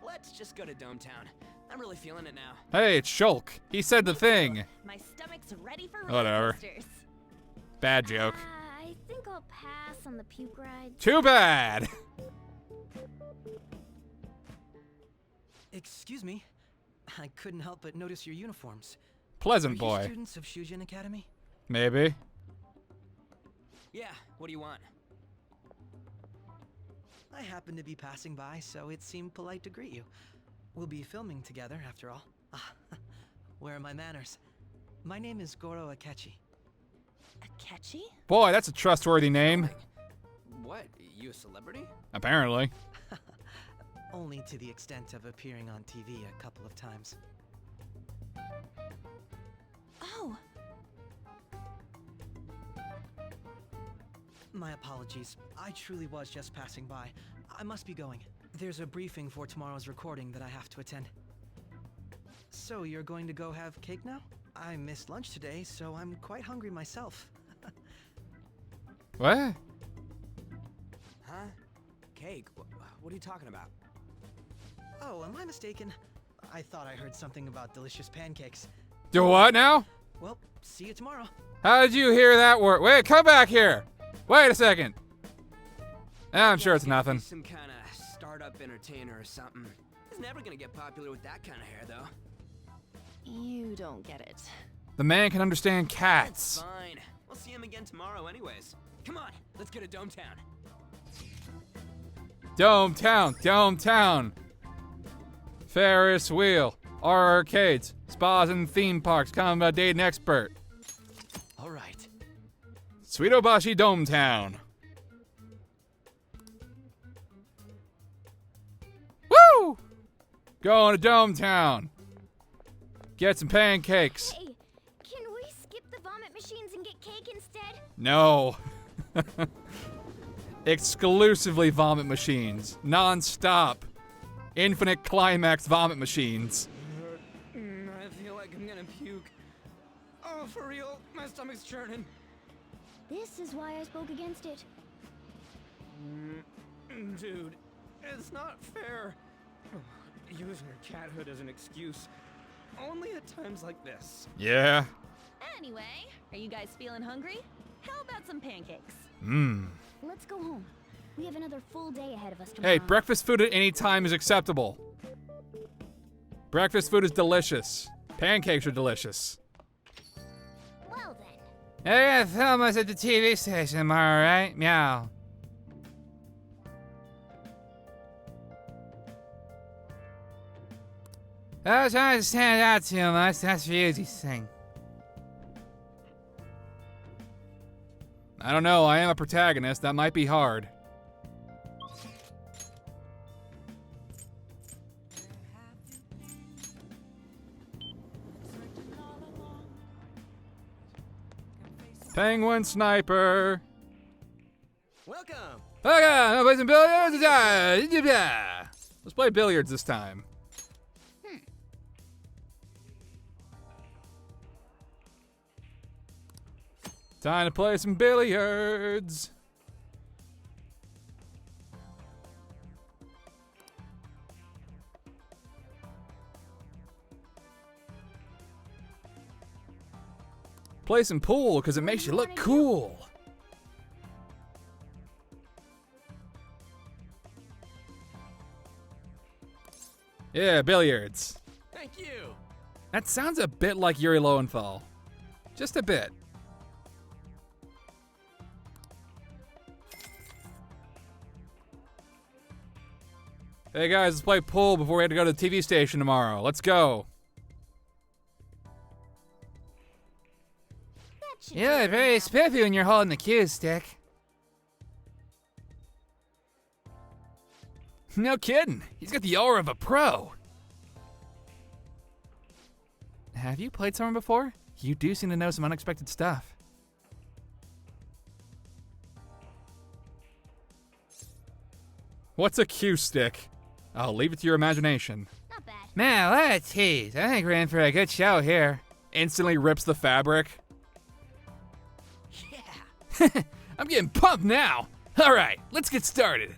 let's just go to Dometown. I'm really feeling it now. Hey, it's Shulk. He said the thing. My stomach's ready for Whatever. roller coasters. Bad joke. I think I'll pass on the puke ride. Too bad. Excuse me. I couldn't help but notice your uniforms. Pleasant Are you boy. students of Shujin Academy? Maybe. Yeah, what do you want? I happened to be passing by, so it seemed polite to greet you. We'll be filming together, after all. Ah, where are my manners? My name is Goro Akechi. Akechi? Boy, that's a trustworthy name. What? You a celebrity? Apparently. Only to the extent of appearing on TV a couple of times. Oh, My apologies. I truly was just passing by. I must be going. There's a briefing for tomorrow's recording that I have to attend. So you're going to go have cake now? I missed lunch today, so I'm quite hungry myself. What? Huh? Cake? What are you talking about? Oh, am I mistaken? I thought I heard something about delicious pancakes. Do what now? Well, see you tomorrow. How did you hear that word? Wait, come back here. Wait a second. I'm sure it's nothing. Some kind of startup entertainer or something. He's never gonna get popular with that kind of hair, though. you don't get it. The man can understand It's cats. fine. We'll see him again tomorrow anyways. Come on, let's go to Dometown. Dometown. Ferris wheel, arcades, spas and theme parks. Come a dating expert. All right. Sweetobashi Dometown. Woo! Going to Dometown. Get some pancakes. Hey, can we skip the vomit machines and get cake instead? No. Exclusively vomit machines. Non-stop. Infinite climax vomit machines. I feel like I'm gonna puke. Oh, for real? My stomach's churning. This is why I spoke against it. Dude, it's not fair. using her cathood as an excuse. Only at times like this. Yeah. Anyway, are you guys feeling hungry? How about some pancakes? Mmm. Let's go home. We have another full day ahead of us tomorrow. Hey, breakfast food at any time is acceptable. Breakfast food is delicious. Pancakes are delicious. Well then. I gotta film us at the TV station tomorrow, right? Meow. I was trying to stand out too much. That's Ryuji's thing. I don't know. I am a protagonist. That might be hard. Penguin sniper. Welcome. Okay, wanna play some billiards? Let's play billiards this time. Time to play some billiards. Play some pool because it makes you look cool. Yeah, billiards. Thank you. That sounds a bit like Yuri Lowenthal. Just a bit. Hey guys, let's play pool before we have to go to the TV station tomorrow. Let's go. You look very spiffy when you're holding the cue stick. No kidding. He's got the aura of a pro. Have you played someone before? You do seem to know some unexpected stuff. What's a cue stick? I'll leave it to your imagination. Not bad. Man, what a tease. I think we're in for a good show here. Instantly rips the fabric. Yeah. I'm getting pumped now. All right, let's get started.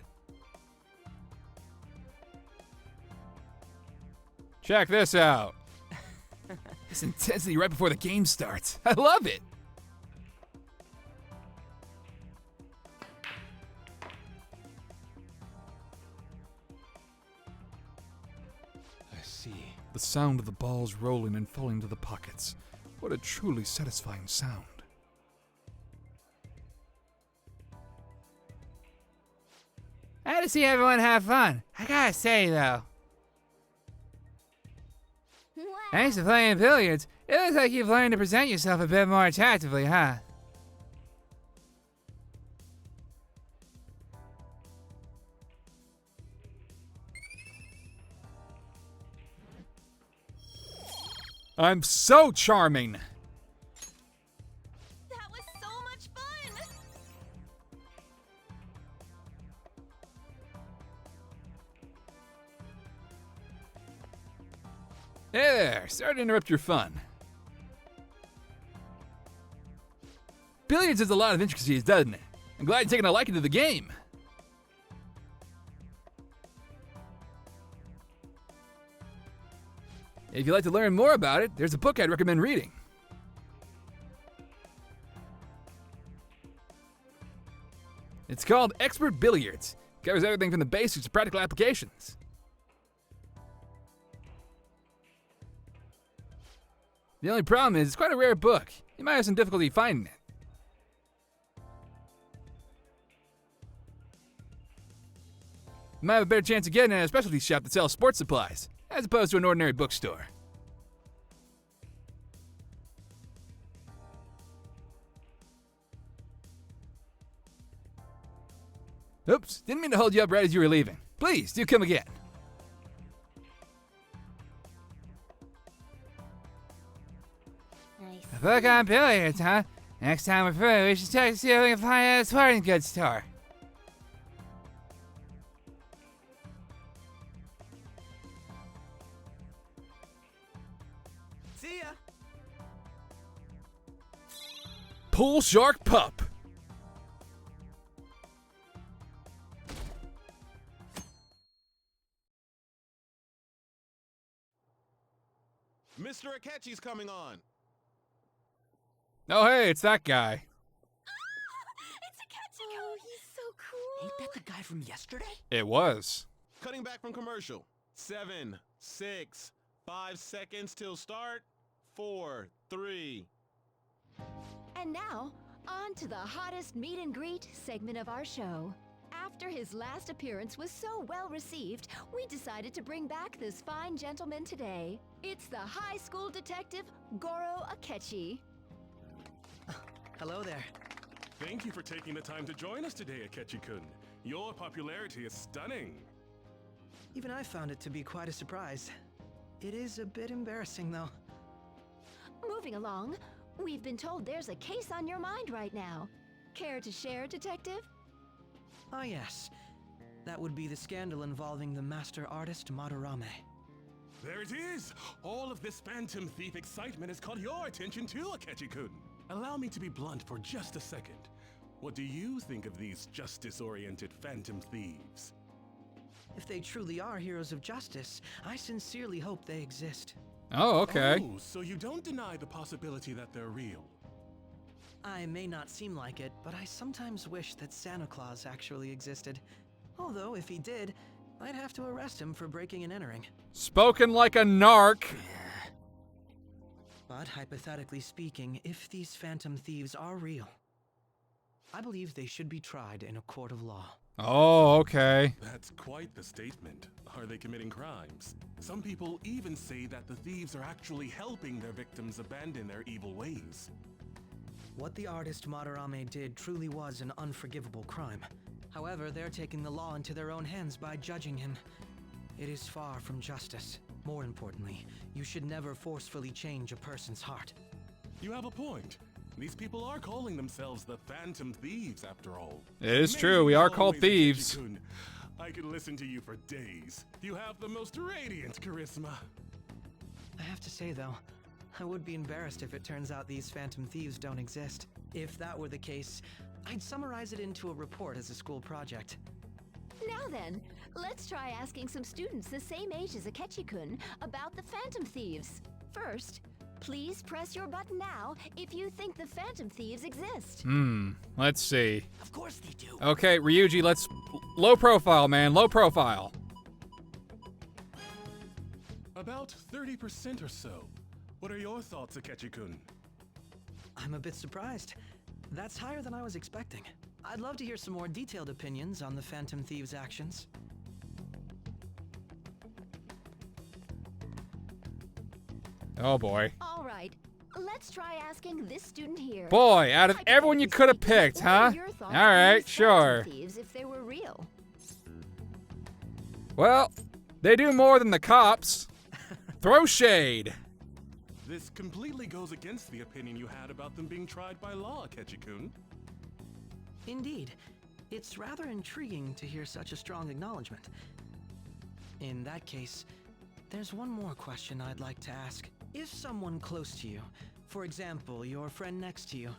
Check this out. This intensity right before the game starts. I love it. I see. The sound of the balls rolling and falling to the pockets. What a truly satisfying sound. I had to see everyone have fun. I gotta say, though. Wow. Thanks to playing billiards, it looks like you've learned to present yourself a bit more attractively, huh? I'm so charming. That was so much fun! Hey there, sorry to interrupt your fun. Billiards has a lot of intricacies, doesn't it? I'm glad you're taking a liking to the game. If you'd like to learn more about it, there's a book I'd recommend reading. It's called Expert Billiards. It covers everything from the basics to practical applications. The only problem is it's quite a rare book. You might have some difficulty finding it. You might have a better chance of getting it at a specialty shop that sells sports supplies, as opposed to an ordinary bookstore. Oops, didn't mean to hold you up right as you were leaving. Please, do come again. Nice. A book on billiards, huh? Next time we're through, we should check to see if we can find it at a sporting goods store. See ya. Pool Shark Pup. Mr. Akechi's coming on. Oh, hey, it's that guy. It's a catchy coon. Oh, he's so cool. Ain't that the guy from yesterday? It was. Cutting back from commercial. 7, 6, 5 seconds till start. 4, 3. And now, on to the hottest meet and greet segment of our show. After his last appearance was so well received, we decided to bring back this fine gentleman today. It's the high school detective, Goro Akechi. Hello there. Thank you for taking the time to join us today, Akechi-kun. Your popularity is stunning. Even I found it to be quite a surprise. It is a bit embarrassing, though. Moving along, we've been told there's a case on your mind right now. Care to share, Detective? Ah, yes. That would be the scandal involving the master artist Madarame. There it is! All of this Phantom Thief excitement has caught your attention too, Akechi-kun. Allow me to be blunt for just a second. What do you think of these justice-oriented Phantom Thieves? If they truly are heroes of justice, I sincerely hope they exist. Oh, okay. Oh, so you don't deny the possibility that they're real? I may not seem like it, but I sometimes wish that Santa Claus actually existed. Although, if he did, I'd have to arrest him for breaking and entering. Spoken like a narc. But hypothetically speaking, if these Phantom Thieves are real, I believe they should be tried in a court of law. Oh, okay. That's quite the statement. Are they committing crimes? Some people even say that the thieves are actually helping their victims abandon their evil ways. What the artist Madarame did truly was an unforgivable crime. However, they're taking the law into their own hands by judging him. It is far from justice. More importantly, you should never forcefully change a person's heart. You have a point. These people are calling themselves the Phantom Thieves, after all. It is true, we are called thieves. Akechi-kun. I could listen to you for days. You have the most radiant charisma. I have to say, though, I would be embarrassed if it turns out these Phantom Thieves don't exist. If that were the case, I'd summarize it into a report as a school project. Now then, let's try asking some students the same age as Akechi-kun about the Phantom Thieves. First, please press your button now if you think the Phantom Thieves exist. Let's see. Of course they do. Okay, Ryuji, let's... Low profile, man, low profile. About 30% or so. What are your thoughts, Akechi-kun? I'm a bit surprised. That's higher than I was expecting. I'd love to hear some more detailed opinions on the Phantom Thieves' actions. Oh boy. All right, let's try asking this student here. Boy, out of everyone you could have picked, huh? All right, sure. Thieves if they were real. Well, they do more than the cops. Throw shade. This completely goes against the opinion you had about them being tried by law, Akechi-kun. Indeed. It's rather intriguing to hear such a strong acknowledgement. In that case, there's one more question I'd like to ask. If someone close to you, for example, your friend next to you,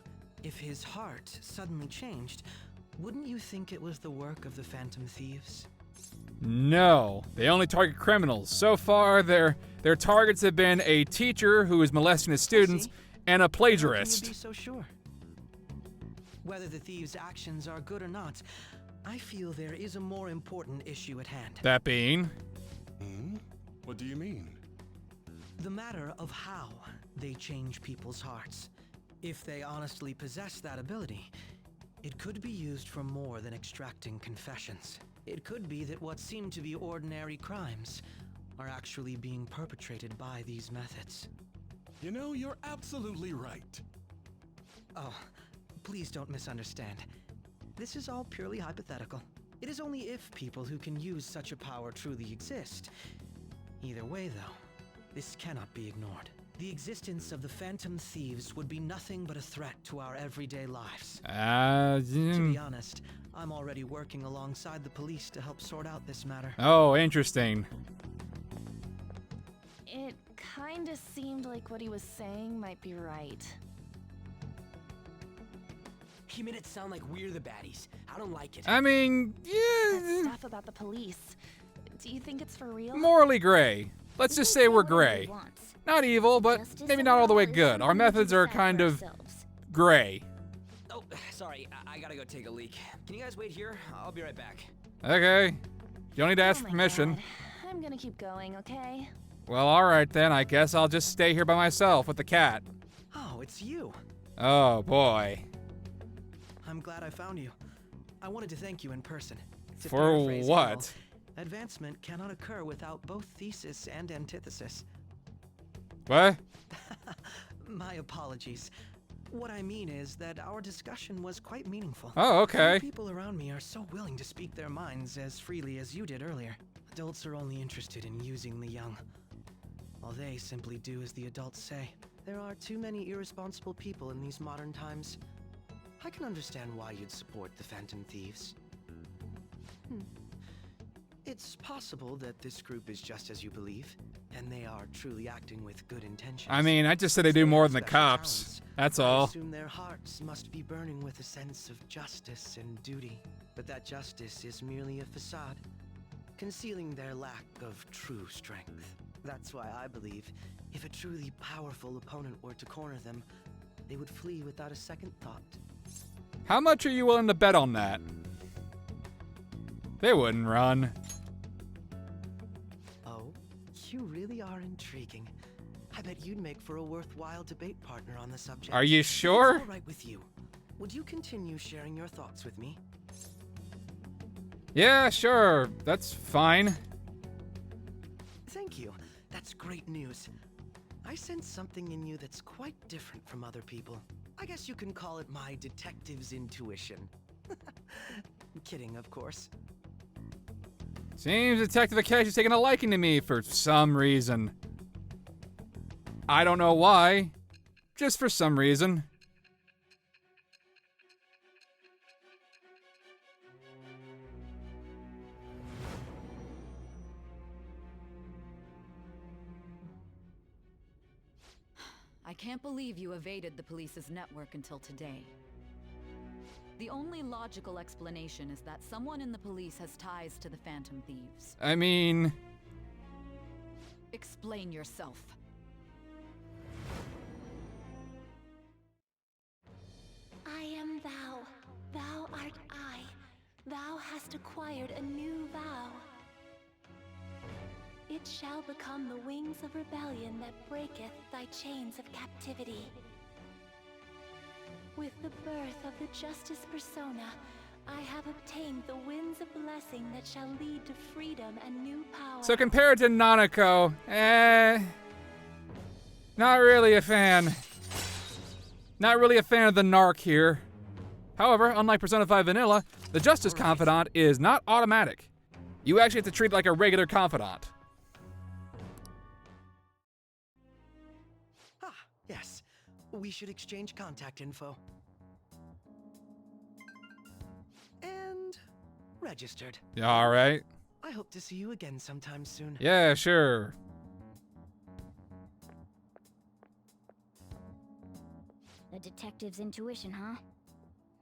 if his heart suddenly changed, wouldn't you think it was the work of the Phantom Thieves? No, they only target criminals. So far, their targets have been a teacher who is molesting his students and a plagiarist. How can you be so sure? Whether the thieves' actions are good or not, I feel there is a more important issue at hand. That being? What do you mean? The matter of how they change people's hearts. If they honestly possess that ability, it could be used for more than extracting confessions. It could be that what seem to be ordinary crimes are actually being perpetrated by these methods. You know, you're absolutely right. Oh, please don't misunderstand. This is all purely hypothetical. It is only if people who can use such a power truly exist. Either way, though, this cannot be ignored. The existence of the Phantom Thieves would be nothing but a threat to our everyday lives. To be honest, I'm already working alongside the police to help sort out this matter. Oh, interesting. It kinda seemed like what he was saying might be right. He made it sound like we're the baddies. I don't like it. I mean, That yeah. stuff about the police. Do you think it's for real? Morally gray. Let's just say we're gray. Not evil, but maybe not all the way good. Our methods are kind of gray. Oh, sorry, I gotta go take a leak. Can you guys wait here? I'll be right back. Okay. You don't need to ask Oh for my permission. God. I'm gonna keep going, okay? Well, alright then. I guess I'll just stay here by myself with the cat. Oh, it's you. Oh, boy. I'm glad I found you. I wanted to thank you in person. To For paraphrase what? Hegel, advancement cannot occur without both thesis and antithesis. What? My apologies. What I mean is that our discussion was quite meaningful. Oh, okay. Few people around me are so willing to speak their minds as freely as you did earlier. Adults are only interested in using the young. While they simply do as the adults say. There are too many irresponsible people in these modern times. I can understand why you'd support the Phantom Thieves. It's possible that this group is just as you believe, and they are truly acting with good intentions. I mean, I just said they do more than the cops. That's I all. assume their hearts must be burning with a sense of justice and duty. But that justice is merely a facade, concealing their lack of true strength. That's why I believe if a truly powerful opponent were to corner them, they would flee without a second thought. How much are you willing to bet on that? They wouldn't run. Oh, you really are intriguing. I bet you'd make for a worthwhile debate partner on the subject. Are you sure? If it's all right with you, would you continue sharing your thoughts with me? Yeah, sure. That's fine. Thank you. That's great news. I sense something in you that's quite different from other people. I guess you can call it my detective's intuition. Kidding, of course. Seems Detective Akashi's taking a liking to me for some reason. I don't know why. Just for some reason. I can't believe you evaded the police's network until today. The only logical explanation is that someone in the police has ties to the Phantom Thieves. I mean... Explain yourself. I am thou, thou art I. Thou hast acquired a new vow. It shall become the wings of rebellion that breaketh thy chains of captivity. With the birth of the Justice Persona, I have obtained the winds of blessing that shall lead to freedom and new power. So compared to Nanako, not really a fan. Not really a fan of the narc here. However, unlike Persona 5 Vanilla, the Justice Confidant is not automatic. You actually have to treat it like a regular confidant. Yes, we should exchange contact info. And registered. All right. I hope to see you again sometime soon. Yeah, sure. The detective's intuition, huh?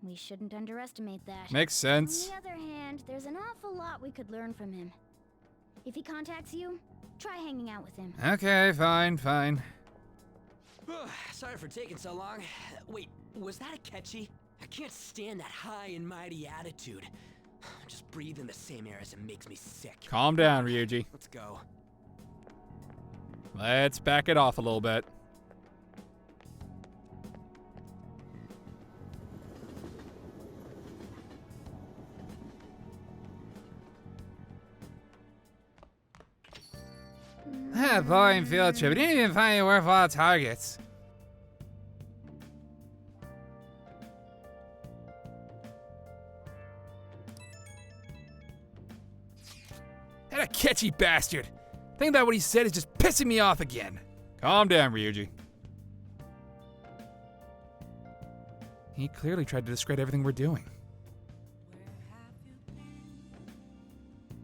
We shouldn't underestimate that. Makes sense. On the other hand, there's an awful lot we could learn from him. If he contacts you, try hanging out with him. Okay, fine. Sorry for taking so long. Wait, was that a catchy? I can't stand that high and mighty attitude. Just breathing the same air as it makes me sick. Calm down, Ryuji. Let's go. Let's back it off a little bit. Boring field trip. We didn't even find any worthwhile targets. That a catchy bastard. Think about what he said is just pissing me off again. Calm down, Ryuji. He clearly tried to discredit everything we're doing.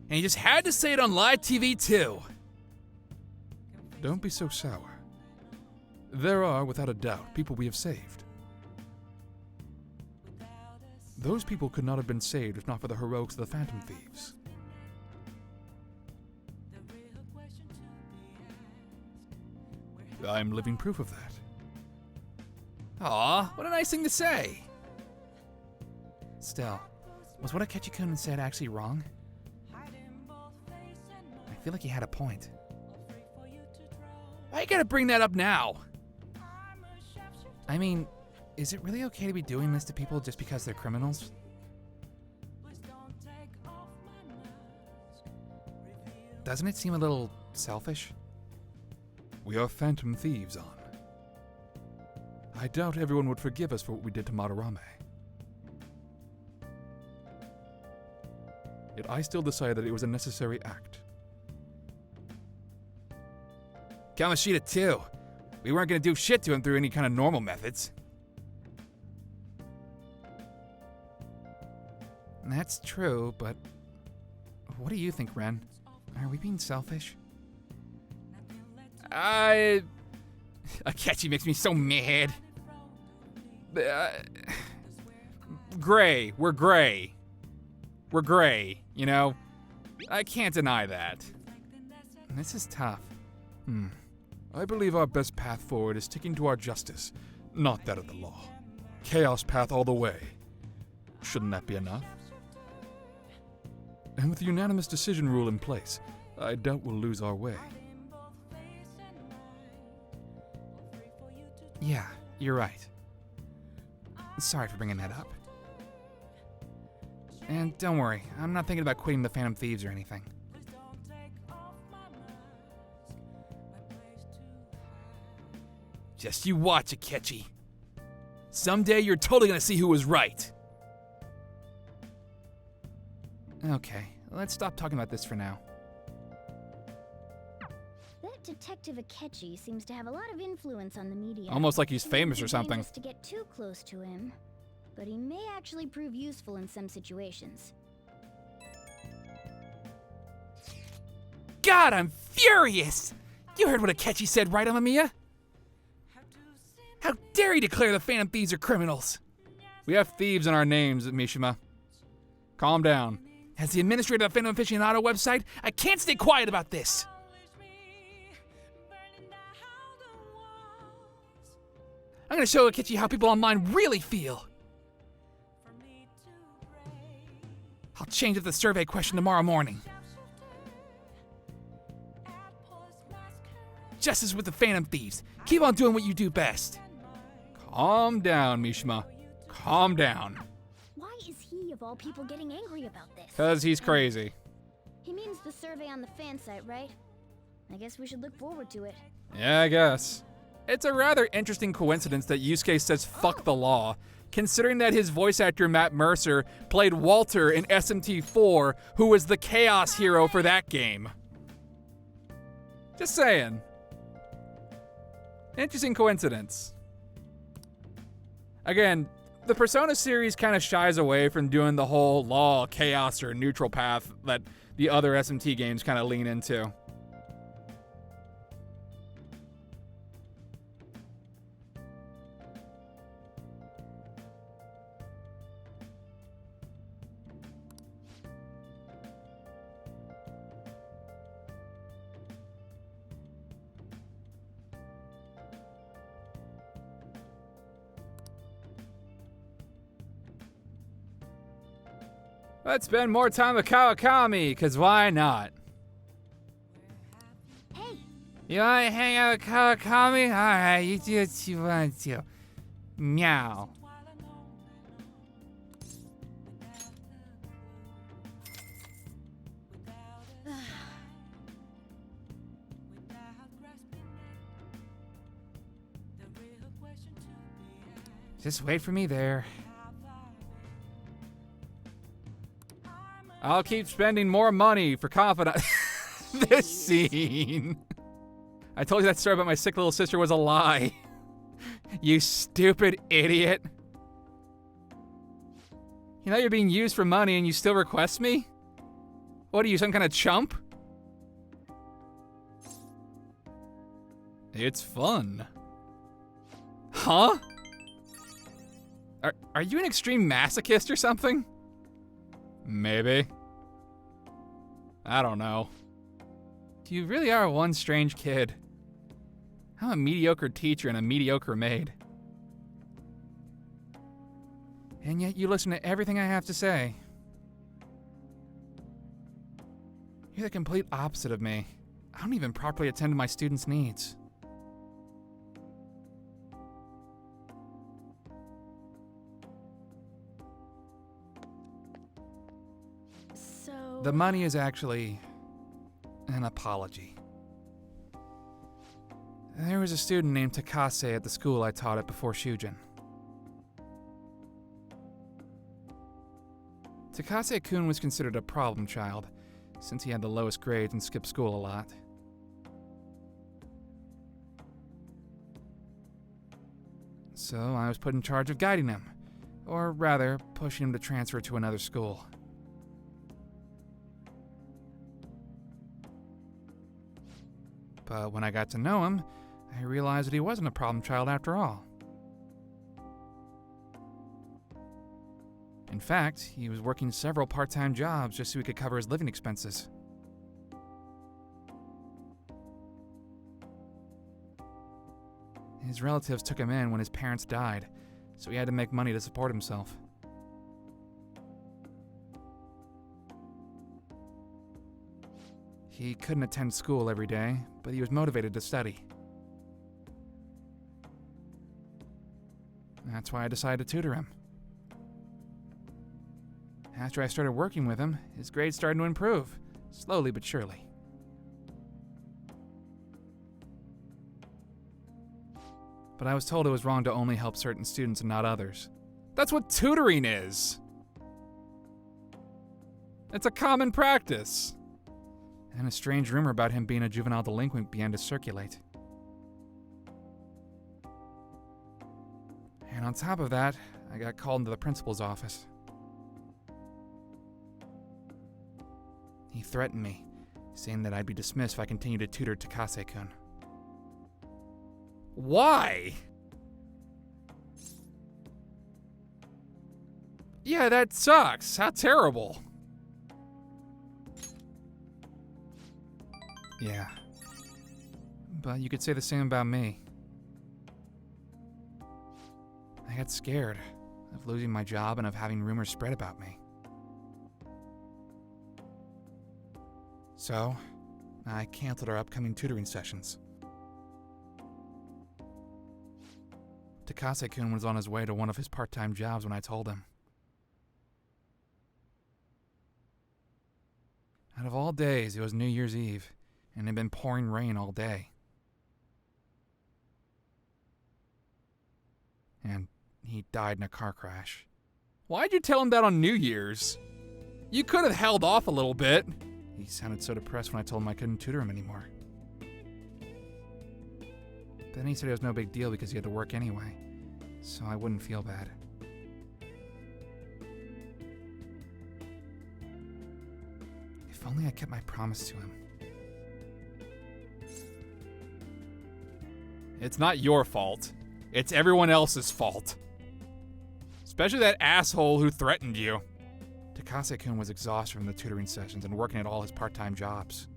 And he just had to say it on live TV too. Don't be so sour. There are, without a doubt, people we have saved. Those people could not have been saved if not for the heroics of the Phantom Thieves. I'm living proof of that. Aw, what a nice thing to say. Still, was what Akechi-kun said actually wrong? I feel like he had a point. Why you gotta bring that up now? I mean, is it really okay to be doing this to people just because they're criminals? Doesn't it seem a little selfish? We are phantom thieves, An. I doubt everyone would forgive us for what we did to Madarame. Yet I still decide that it was a necessary act. Kamishita too. We weren't gonna do shit to him through any kind of normal methods. That's true, but what do you think, Ren? Are we being selfish? Akechi makes me so mad. Gray. We're gray. We're gray, you know? I can't deny that. This is tough. I believe our best path forward is sticking to our justice, not that of the law. Chaos path all the way. Shouldn't that be enough? And with the unanimous decision rule in place, I doubt we'll lose our way. Yeah, you're right. Sorry for bringing that up. And don't worry, I'm not thinking about quitting the Phantom Thieves or anything. Just you watch, Akechi. Someday you're totally gonna see who was right. Okay, let's stop talking about this for now. That Detective Akechi seems to have a lot of influence on the media. Almost like he's famous or He something. wants us to get too close to him, but he may actually prove useful in some situations. God, I'm furious! You heard what Akechi said, right, Amamiya? How dare he declare the Phantom Thieves are criminals? We have thieves in our names, Mishima. Calm down. As the administrator of the Phantom Aficionado website, I can't stay quiet about this. I'm gonna show Akechi how people online really feel. I'll change up the survey question tomorrow morning. Justice with the Phantom Thieves. Keep on doing what you do best. Calm down, Mishima. Calm down. Why is he, of all people, getting angry about this? 'Cause he's crazy. He means the survey on the fan site, right? I guess we should look forward to it. Yeah, I guess. It's a rather interesting coincidence that Yusuke says fuck the law, considering that his voice actor Matt Mercer played Walter in SMT4, who was the chaos hero for that game. Just saying. Interesting coincidence. Again, the Persona series kind of shies away from doing the whole law, chaos, or neutral path that the other SMT games kind of lean into. Let's spend more time with Kawakami, cause why not? Hey! You wanna hang out with Kawakami? Alright, you do what you want to. Meow. Just wait for me there. I'll keep spending more money for confidence. This scene. I told you that story about my sick little sister was a lie. You stupid idiot. You know you're being used for money and you still request me? What are you, some kind of chump? It's fun. Huh? Are you an extreme masochist or something? Maybe. I don't know. You really are one strange kid. I'm a mediocre teacher and a mediocre maid. And yet you listen to everything I have to say. You're the complete opposite of me. I don't even properly attend to my students' needs. So... The money is actually an apology. There was a student named Takase at the school I taught at before Shujin. Takase-kun was considered a problem child, since he had the lowest grades and skipped school a lot. So I was put in charge of guiding him, or rather, pushing him to transfer to another school. But when I got to know him, I realized that he wasn't a problem child after all. In fact, he was working several part-time jobs just so he could cover his living expenses. His relatives took him in when his parents died, so he had to make money to support himself. He couldn't attend school every day, but he was motivated to study. That's why I decided to tutor him. After I started working with him, his grades started to improve, slowly but surely. But I was told it was wrong to only help certain students and not others. That's what tutoring is! It's a common practice! And a strange rumor about him being a juvenile delinquent began to circulate. And on top of that, I got called into the principal's office. He threatened me, saying that I'd be dismissed if I continued to tutor Takase-kun. Why? Yeah, that sucks. How terrible. Yeah. But you could say the same about me. I got scared of losing my job and of having rumors spread about me. So, I canceled our upcoming tutoring sessions. Takase-kun was on his way to one of his part-time jobs when I told him. Out of all days, it was New Year's Eve, and it had been pouring rain all day. And he died in a car crash. Why'd you tell him that on New Year's? You could have held off a little bit. He sounded so depressed when I told him I couldn't tutor him anymore. Then he said it was no big deal because he had to work anyway, so I wouldn't feel bad. If only I kept my promise to him. It's not your fault. It's everyone else's fault. Especially that asshole who threatened you. Takase-kun was exhausted from the tutoring sessions and working at all his part-time jobs.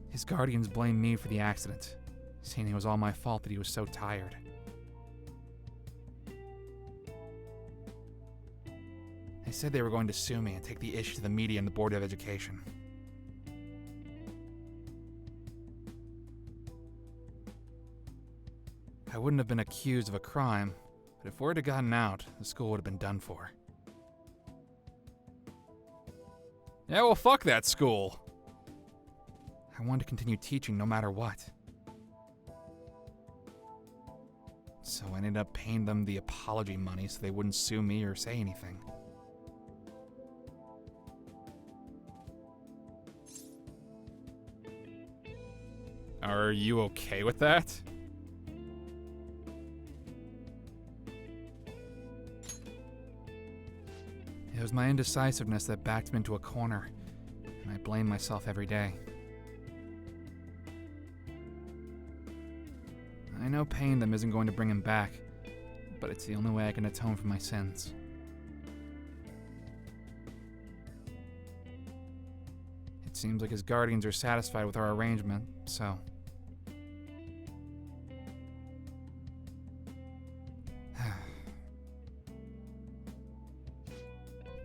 His guardians blamed me for the accident, saying it was all my fault that he was so tired. They said they were going to sue me and take the issue to the media and the Board of Education. I wouldn't have been accused of a crime, but if word had gotten out, the school would have been done for. Yeah, well, fuck that school. I wanted to continue teaching no matter what. So I ended up paying them the apology money so they wouldn't sue me or say anything. Are you okay with that? It was my indecisiveness that backed me into a corner, and I blame myself every day. I know paying them isn't going to bring him back, but it's the only way I can atone for my sins. It seems like his guardians are satisfied with our arrangement, so...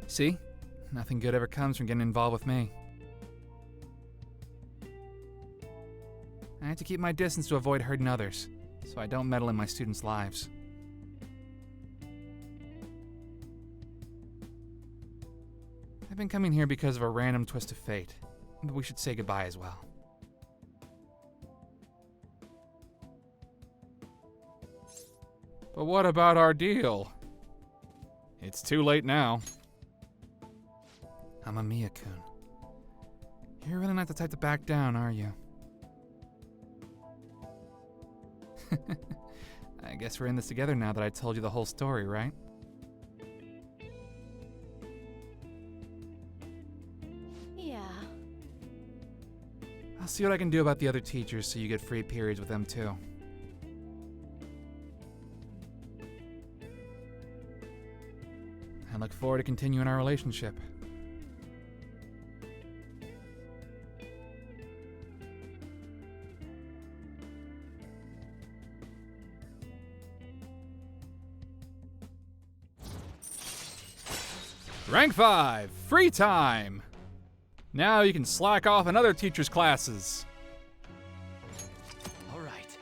See? Nothing good ever comes from getting involved with me. I have to keep my distance to avoid hurting others, so I don't meddle in my students' lives. I've been coming here because of a random twist of fate, but we should say goodbye as well. But what about our deal? It's too late now. I'm a Mia-kun. You're really not the type to back down, are you? I guess we're in this together now that I told you the whole story, right? Yeah. I'll see what I can do about the other teachers so you get free periods with them too. I look forward to continuing our relationship. Rank 5, free time! Now you can slack off in other teachers' classes. All right.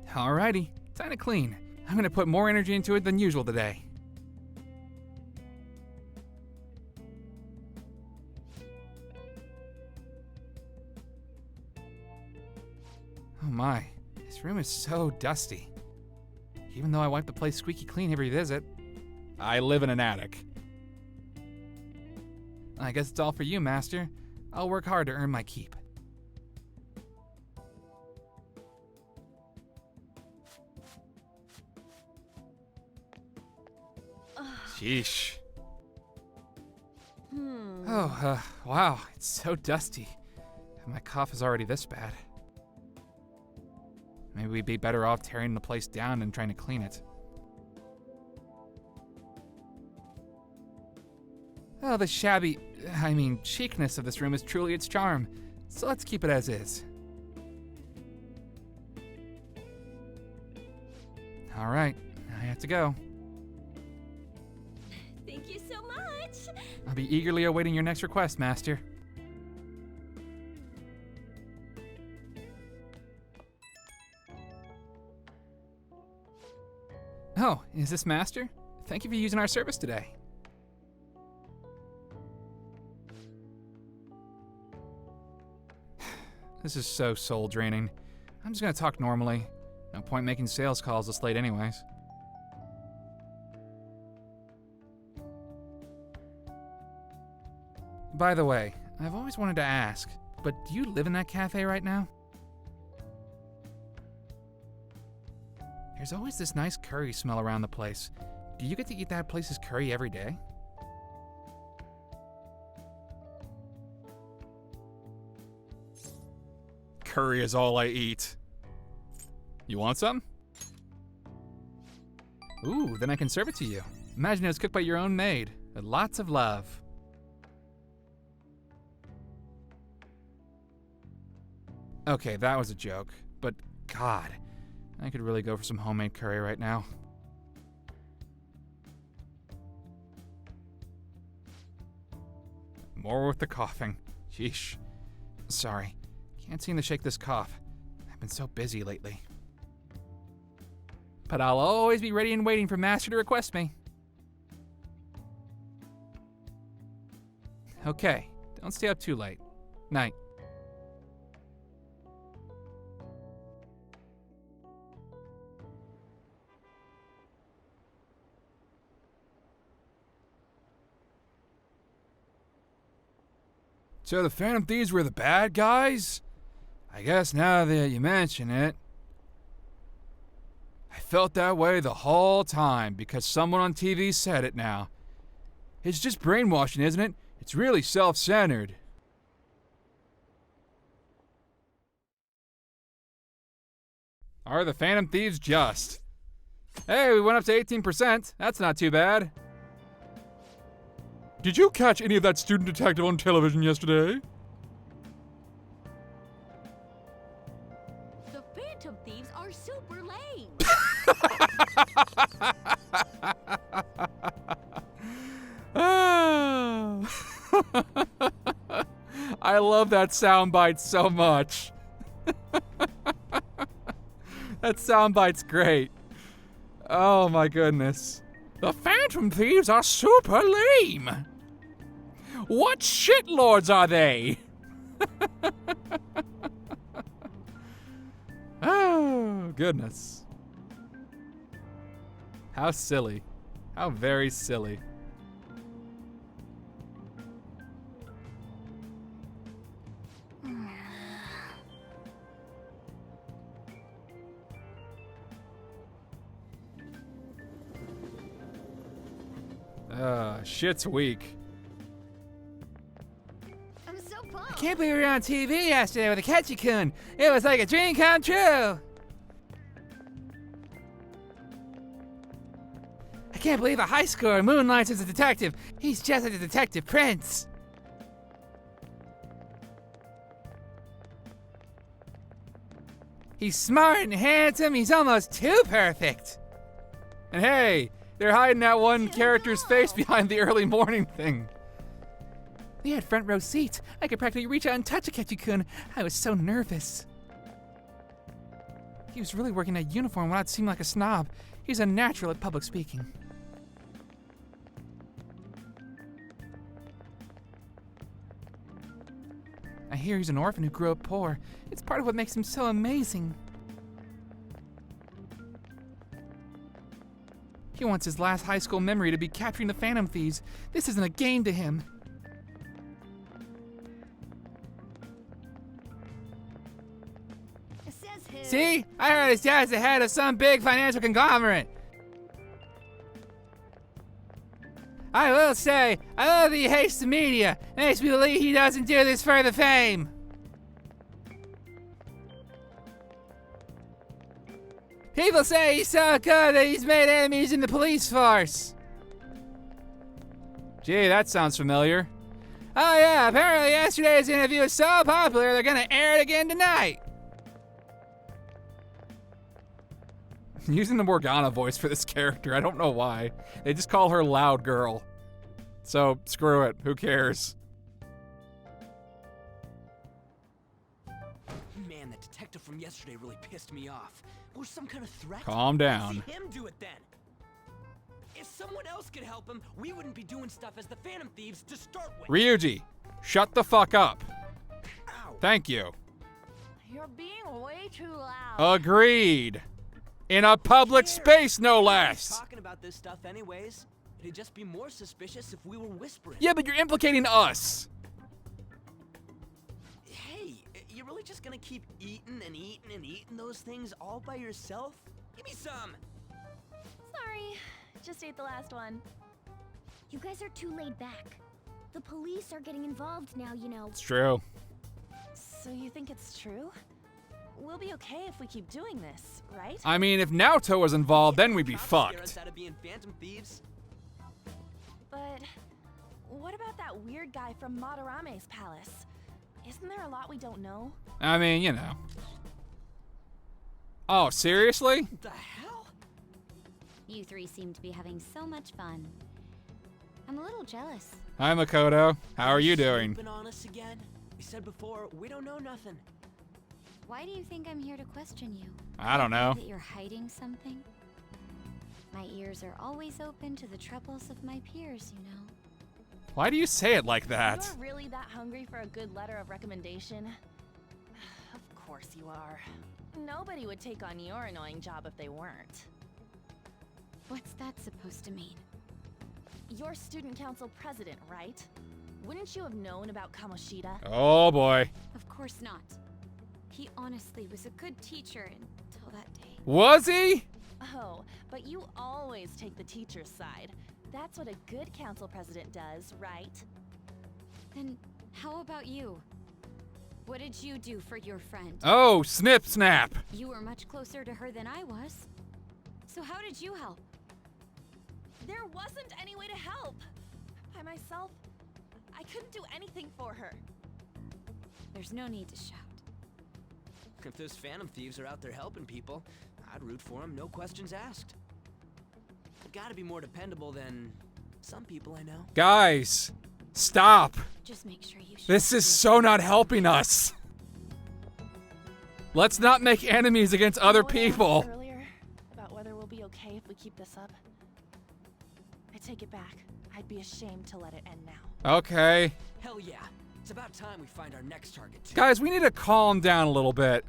Alrighty, time to clean. I'm gonna put more energy into it than usual today. Oh my, this room is so dusty. Even though I wipe the place squeaky clean every visit. I live in an attic. I guess it's all for you, Master. I'll work hard to earn my keep. Sheesh. Oh, wow, it's so dusty. And my cough is already this bad. Maybe we'd be better off tearing the place down than trying to clean it. Oh, the chicness of this room is truly its charm. So let's keep it as is. All right, I have to go. Thank you so much. I'll be eagerly awaiting your next request, Master. Oh, is this Master? Thank you for using our service today. This is so soul draining. I'm just gonna talk normally. No point making sales calls this late anyways. By the way, I've always wanted to ask, but do you live in that cafe right now? There's always this nice curry smell around the place. Do you get to eat that place's curry every day? Curry is all I eat. You want some? Ooh, then I can serve it to you. Imagine it was cooked by your own maid, with lots of love. Okay, that was a joke, but God, I could really go for some homemade curry right now. More with the coughing. Sheesh. Sorry, can't seem to shake this cough. I've been so busy lately. But I'll always be ready and waiting for Master to request me. Okay, don't stay up too late. Night. So the Phantom Thieves were the bad guys? I guess now that you mention it. I felt that way the whole time because someone on TV said it now. It's just brainwashing, isn't it? It's really self-centered. Are the Phantom Thieves just? Hey, we went up to 18%. That's not too bad. Did you catch any of that student detective on television yesterday? The Phantom Thieves are super lame. I love that soundbite so much. That soundbite's great. Oh my goodness. The Phantom Thieves are super lame. What shitlords are they? Oh, goodness. How silly. How very silly. Shit's weak. I'm so pumped. I can't believe we were on TV yesterday with Akechi-kun. It was like a dream come true. I can't believe a high schooler moonlights as a detective. He's just like the Detective Prince. He's smart and handsome. He's almost too perfect. And hey, they're hiding that one character's face behind the early morning thing. We had front row seats. I could practically reach out and touch Akechi-kun. I was so nervous. He was really working that uniform without seeming like a snob. He's a natural at public speaking. I hear he's an orphan who grew up poor. It's part of what makes him so amazing. He wants his last high school memory to be capturing the Phantom Thieves. This isn't a game to him. It says here. See? I heard his dad's the head of some big financial conglomerate. I will say, I love that he hates the media. It makes me believe he doesn't do this for the fame. People say he's so good that he's made enemies in the police force. Gee, that sounds familiar. Oh yeah, apparently yesterday's interview was so popular they're gonna air it again tonight. Using the Morgana voice for this character, I don't know why. They just call her Loud Girl. So, screw it, who cares? Man, that detective from yesterday really pissed me off. Was some kind of threat? Calm down. See him do it then. If someone else could help him, we wouldn't be doing stuff as the Phantom Thieves to start with. Ryuji, shut the fuck up. Ow. Thank you. You're being way too loud. Agreed. In a public space, no less. Talking about this stuff anyways. It'd just be more suspicious if we were whispering. Yeah, but you're implicating us. Hey, you're really just gonna keep eating and eating and eating those things all by yourself? Give me some. Sorry, just ate the last one. You guys are too laid back. The police are getting involved now, you know. It's true. So you think it's true? We'll be okay if we keep doing this, right? I mean, if Naoto was involved, then we'd be Scare us fucked. out of being Phantom Thieves. But what about that weird guy from Madarame's palace? Isn't there a lot we don't know? I mean, you know. Oh, seriously? The hell? You three seem to be having so much fun. I'm a little jealous. Hi, Makoto. How are you doing? Been on us again? We said before, we don't know nothing. Why do you think I'm here to question you? I don't know. That you're hiding something? My ears are always open to the troubles of my peers, you know. Why do you say it like that? You're really that hungry for a good letter of recommendation? Of course you are. Nobody would take on your annoying job if they weren't. What's that supposed to mean? You're student council president, right? Wouldn't you have known about Kamoshida? Oh boy. Of course not. He honestly was a good teacher until that day. Was he? Oh, but you always take the teacher's side. That's what a good council president does, right? Then how about you? What did you do for your friend? Oh, snip snap. You were much closer to her than I was. So how did you help? There wasn't any way to help. By myself, I couldn't do anything for her. There's no need to shout. If those Phantom Thieves are out there helping people, I'd root for them, no questions asked. Gotta be more dependable than some people I know. Guys, stop. Just make sure you This is so not helping us. Let's not make enemies against other people. Earlier about whether we'll be okay if we keep this up. I take it back. I'd be ashamed to let it end now. Okay. Hell yeah. It's about time we find our next target, too. Guys, we need to calm down a little bit.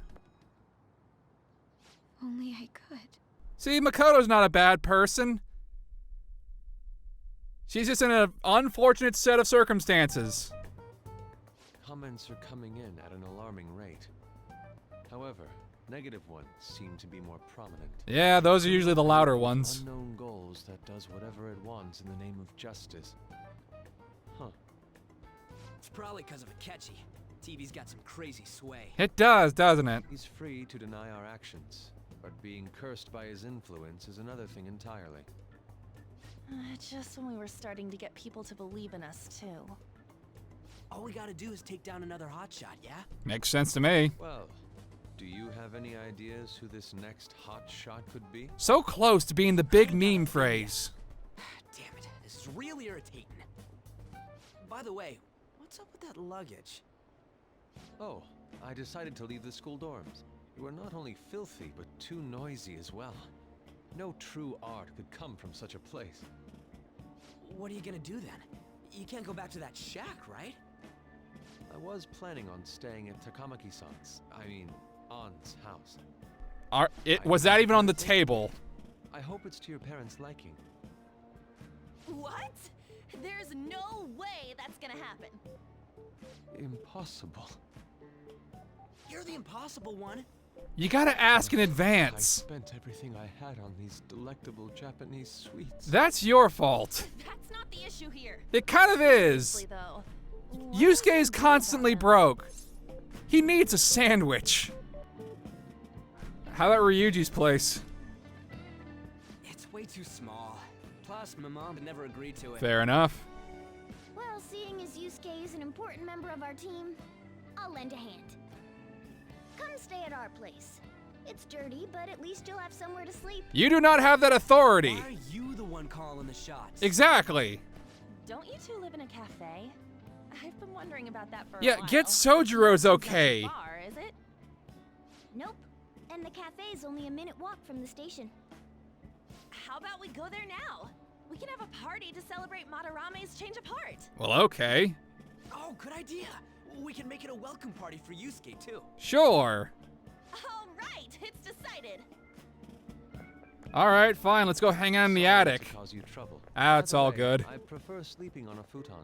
Only I could. See, Makoto's not a bad person. She's just in an unfortunate set of circumstances. Comments are coming in at an alarming rate. However, negative ones seem to be more prominent. Yeah, those are usually the louder ones. Unknown goals that does whatever it wants in the name of justice. Huh. It's probably because of Akechi. TV's got some crazy sway. It does, doesn't it? He's free to deny our actions, but being cursed by his influence is another thing entirely. Just when we were starting to get people to believe in us, too. All we gotta do is take down another hotshot, yeah? Makes sense to me. Well, do you have any ideas who this next hot shot could be? So close to being the big meme phrase. Damn it, this is really irritating. By the way, what's up with that luggage? Oh, I decided to leave the school dorms. You are not only filthy, but too noisy as well. No true art could come from such a place. What are you gonna do then? You can't go back to that shack, right? I was planning on staying at Takamaki-san's, Ann's house. Was that even on the table? I hope it's to your parents' liking. What? There's no way that's gonna happen. Impossible. You're the impossible one. You gotta ask in I advance. spent everything I had on these delectable Japanese sweets. That's your fault. That's not the issue here. It kind of is. Seriously, though, Yusuke is constantly broke. He needs a sandwich. How about Ryuji's place? It's way too small. Plus, my mom would never agree to it. Fair enough. Well, seeing as Yusuke is an important member of our team, I'll lend a hand. Come stay at our place. It's dirty, but at least you'll have somewhere to sleep. You do not have that authority. Why are you the one calling the shots? Exactly. Don't you two live in a cafe? I've been wondering about that for a Yeah, while. get Sojiro's okay. It's not far, is it? Nope. And the cafe's only a minute walk from the station. How about we go there now? We can have a party to celebrate Madarame's change of heart. Well, okay. Oh, good idea. We can make it a welcome party for Yusuke, too. Sure. All right, it's decided. All right, fine. Let's go hang out in the attic. To cause you trouble. It's By the all way, good. I prefer sleeping on a futon.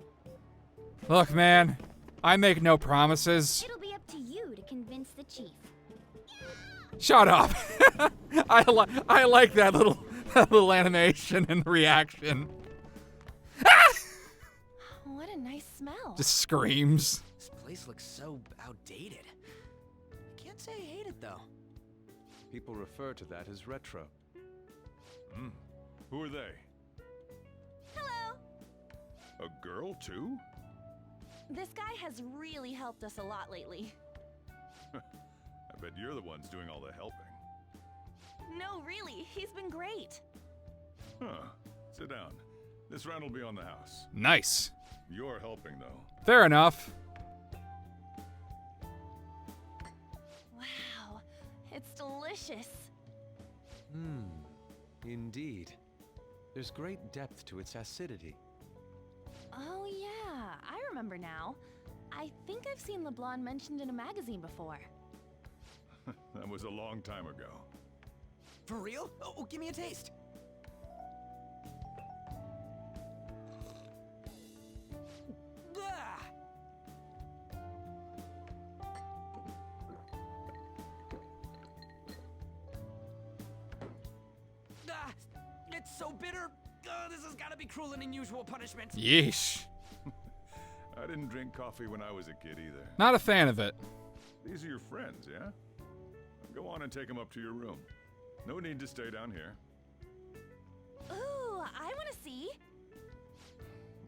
Look, man, I make no promises. It'll be up to you to convince the chief. Shut up. I like that little animation and reaction. What a nice smell. Just screams. This place looks so outdated. Can't say I hate it, though. People refer to that as retro. Who are they? Hello. A girl, too? This guy has really helped us a lot lately. I bet you're the ones doing all the helping. No, really, he's been great. Huh. Sit down. This round will be on the house. Nice. You're helping, though. Fair enough. Wow, it's delicious. Indeed. There's great depth to its acidity. Oh yeah, I remember now. I think I've seen the blonde mentioned in a magazine before. That was a long time ago. For real? Oh, give me a taste. Ah! Ah, it's so bitter. This has got to be cruel and unusual punishment. Yeesh. I didn't drink coffee when I was a kid either. Not a fan of it. These are your friends, yeah? Go on and take them up to your room. No need to stay down here. Ooh, I want to see.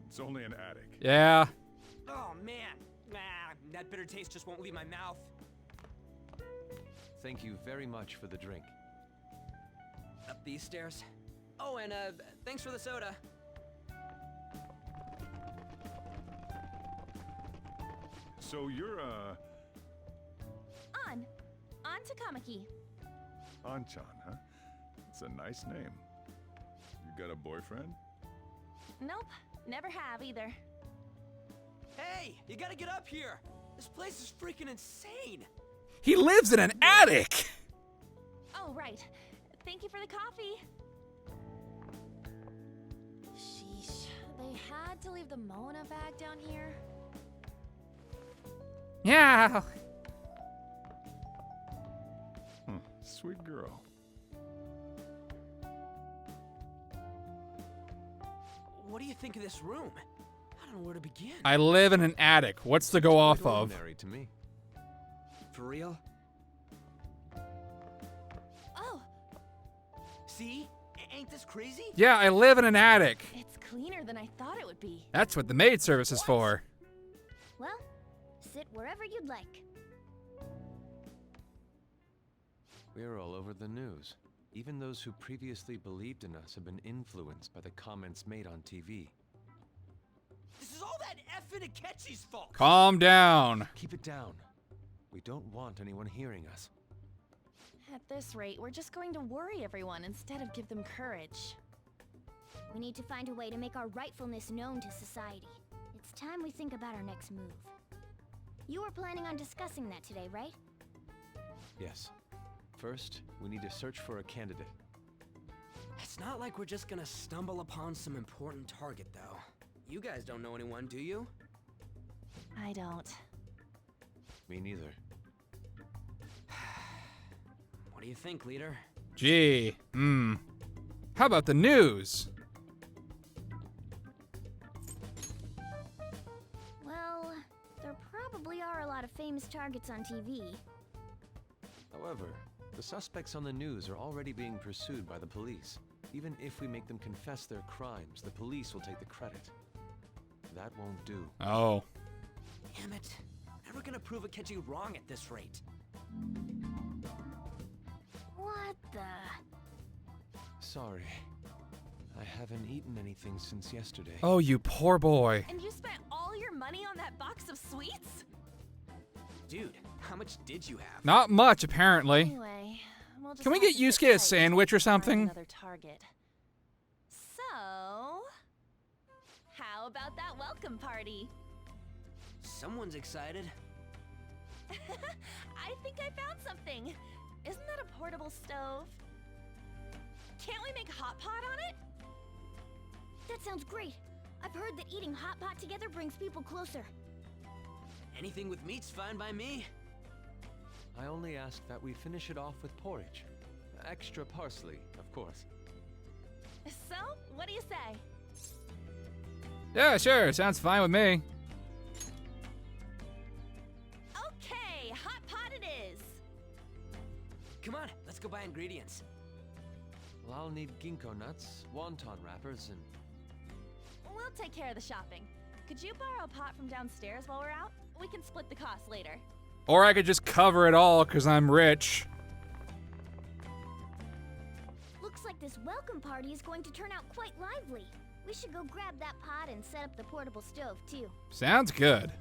It's only an attic. Yeah. Oh man, that bitter taste just won't leave my mouth. Thank you very much for the drink. Up these stairs. Oh, and thanks for the soda. So you're, On to Kamaki. Anchan, huh? It's a nice name. You got a boyfriend? Nope, never have either. Hey, you gotta get up here. This place is freaking insane. He lives in an attic! Oh, right. Thank you for the coffee. Sheesh, they had to leave the Mona bag down here. Yeah. Sweet girl. What do you think of this room? I don't know where to begin. I live in an attic. What's to go off of? Ordinary to me. For real? Oh, See? Ain't this crazy? Yeah, I live in an attic. it's cleaner than I thought it would be. That's what the maid service is for. Well, sit wherever you'd like. We're all over the news. Even those who previously believed in us have been influenced by the comments made on TV. This is all that effing Akechi's fault. Calm down. Keep it down. We don't want anyone hearing us. At this rate, we're just going to worry everyone instead of give them courage. We need to find a way to make our rightfulness known to society. It's time we think about our next move. You were planning on discussing that today, right? Yes. First, we need to search for a candidate. It's not like we're just gonna stumble upon some important target, though. You guys don't know anyone, do you? I don't. Me neither. What do you think, leader? Gee, How about the news? Well, there probably are a lot of famous targets on TV. However, the suspects on the news are already being pursued by the police. Even if we make them confess their crimes, the police will take the credit. That won't do. Oh. Damn it. Never gonna prove Akechi wrong at this rate. What the? Sorry. I haven't eaten anything since yesterday. Oh, you poor boy. And you spent all your money on that box of sweets? Dude, how much did you have? Not much, apparently. Anyway, we'll just Can we have get to sit Yusuke a tight sandwich or until we find something? Another target. So, how about that welcome party? Someone's excited. I think I found something. Isn't that a portable stove? Can't we make hot pot on it? That sounds great. I've heard that eating hot pot together brings people closer. Anything with meat's fine by me. I only ask that we finish it off with porridge. Extra parsley, of course. So, what do you say? Yeah, sure. Sounds fine with me. Okay, hot pot it is. Come on, let's go buy ingredients. Well, I'll need ginkgo nuts, wonton wrappers, and... We'll take care of the shopping. Could you borrow a pot from downstairs while we're out? We can split the cost later. Or I could just cover it all because I'm rich. Looks like this welcome party is going to turn out quite lively. We should go grab that pot and set up the portable stove, too. Sounds good.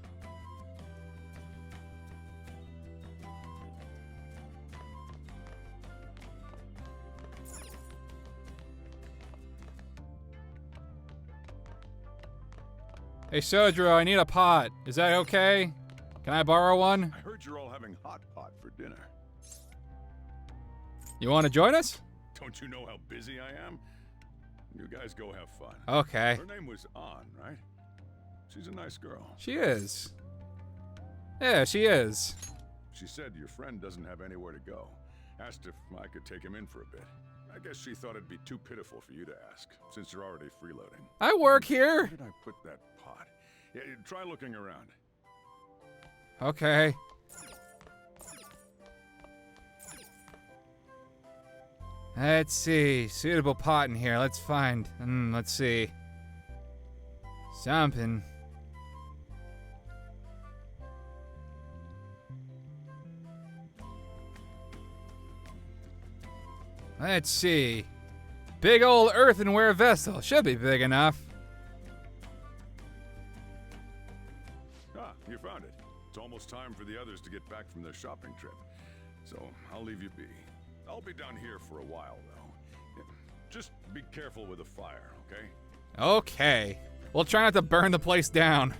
Hey, Sojiro, I need a pot. Is that okay? Can I borrow one? I heard you're all having hot pot for dinner. You want to join us? Don't you know how busy I am? You guys go have fun. Okay. Her name was An, right? She's a nice girl. She is. Yeah, she is. She said your friend doesn't have anywhere to go. Asked if I could take him in for a bit. I guess she thought it'd be too pitiful for you to ask, since you're already freeloading. I work here. Where did I put that pot? Yeah, try looking around. Okay. Let's see. Suitable pot in here. Let's find. Let's see. Something. Let's see. Big old earthenware vessel. Should be big enough. Ah, you found it. It's almost time for the others to get back from their shopping trip. So I'll leave you be. I'll be down here for a while, though. Just be careful with the fire, okay? Okay. We'll try not to burn the place down.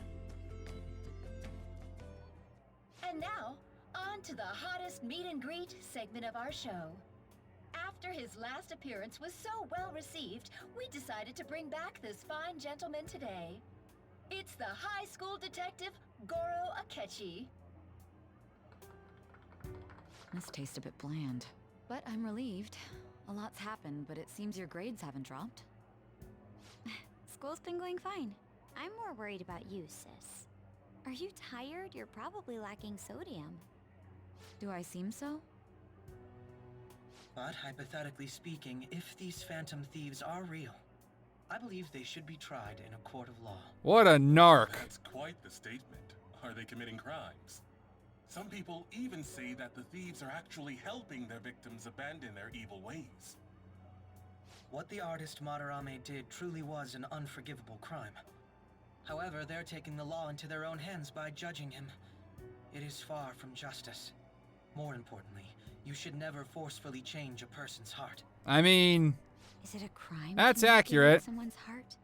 And now, on to the hottest meet and greet segment of our show. After his last appearance was so well received, we decided to bring back this fine gentleman today. It's the high school detective, Goro Akechi. This tastes a bit bland, but I'm relieved. A lot's happened, but it seems your grades haven't dropped. School's been going fine. I'm more worried about you, sis. Are you tired? You're probably lacking sodium. Do I seem so? But hypothetically speaking, if these phantom thieves are real, I believe they should be tried in a court of law. What a narc. That's quite the statement. Are they committing crimes? Some people even say that the thieves are actually helping their victims abandon their evil ways. What the artist Madarame did truly was an unforgivable crime. However, they're taking the law into their own hands by judging him. It is far from justice. More importantly, you should never forcefully change a person's heart. I mean... Is it a crime? That's to accurate. Someone's heart?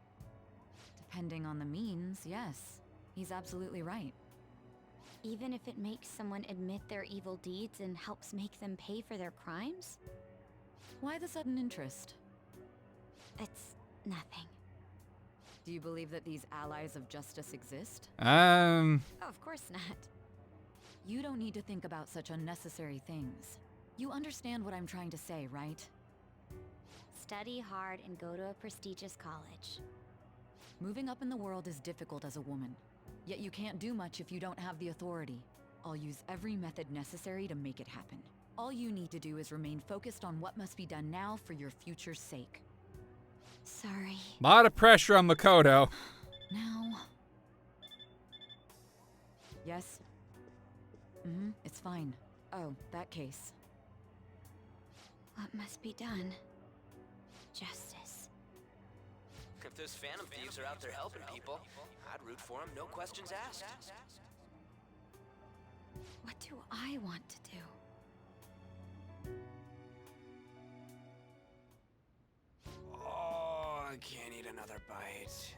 Depending on the means, yes. He's absolutely right. Even if it makes someone admit their evil deeds and helps make them pay for their crimes? Why the sudden interest? It's nothing. Do you believe that these allies of justice exist? Oh, of course not. You don't need to think about such unnecessary things. You understand what I'm trying to say, right? Study hard and go to a prestigious college. Moving up in the world is difficult as a woman. Yet you can't do much if you don't have the authority. I'll use every method necessary to make it happen. All you need to do is remain focused on what must be done now for your future's sake. Sorry. Lot of pressure on Makoto. Now... Yes? It's fine. Oh, that case. What must be done? Justice. If those phantom thieves are out there helping people, I'd root for them, no questions asked. What do I want to do? Oh, I can't eat another bite.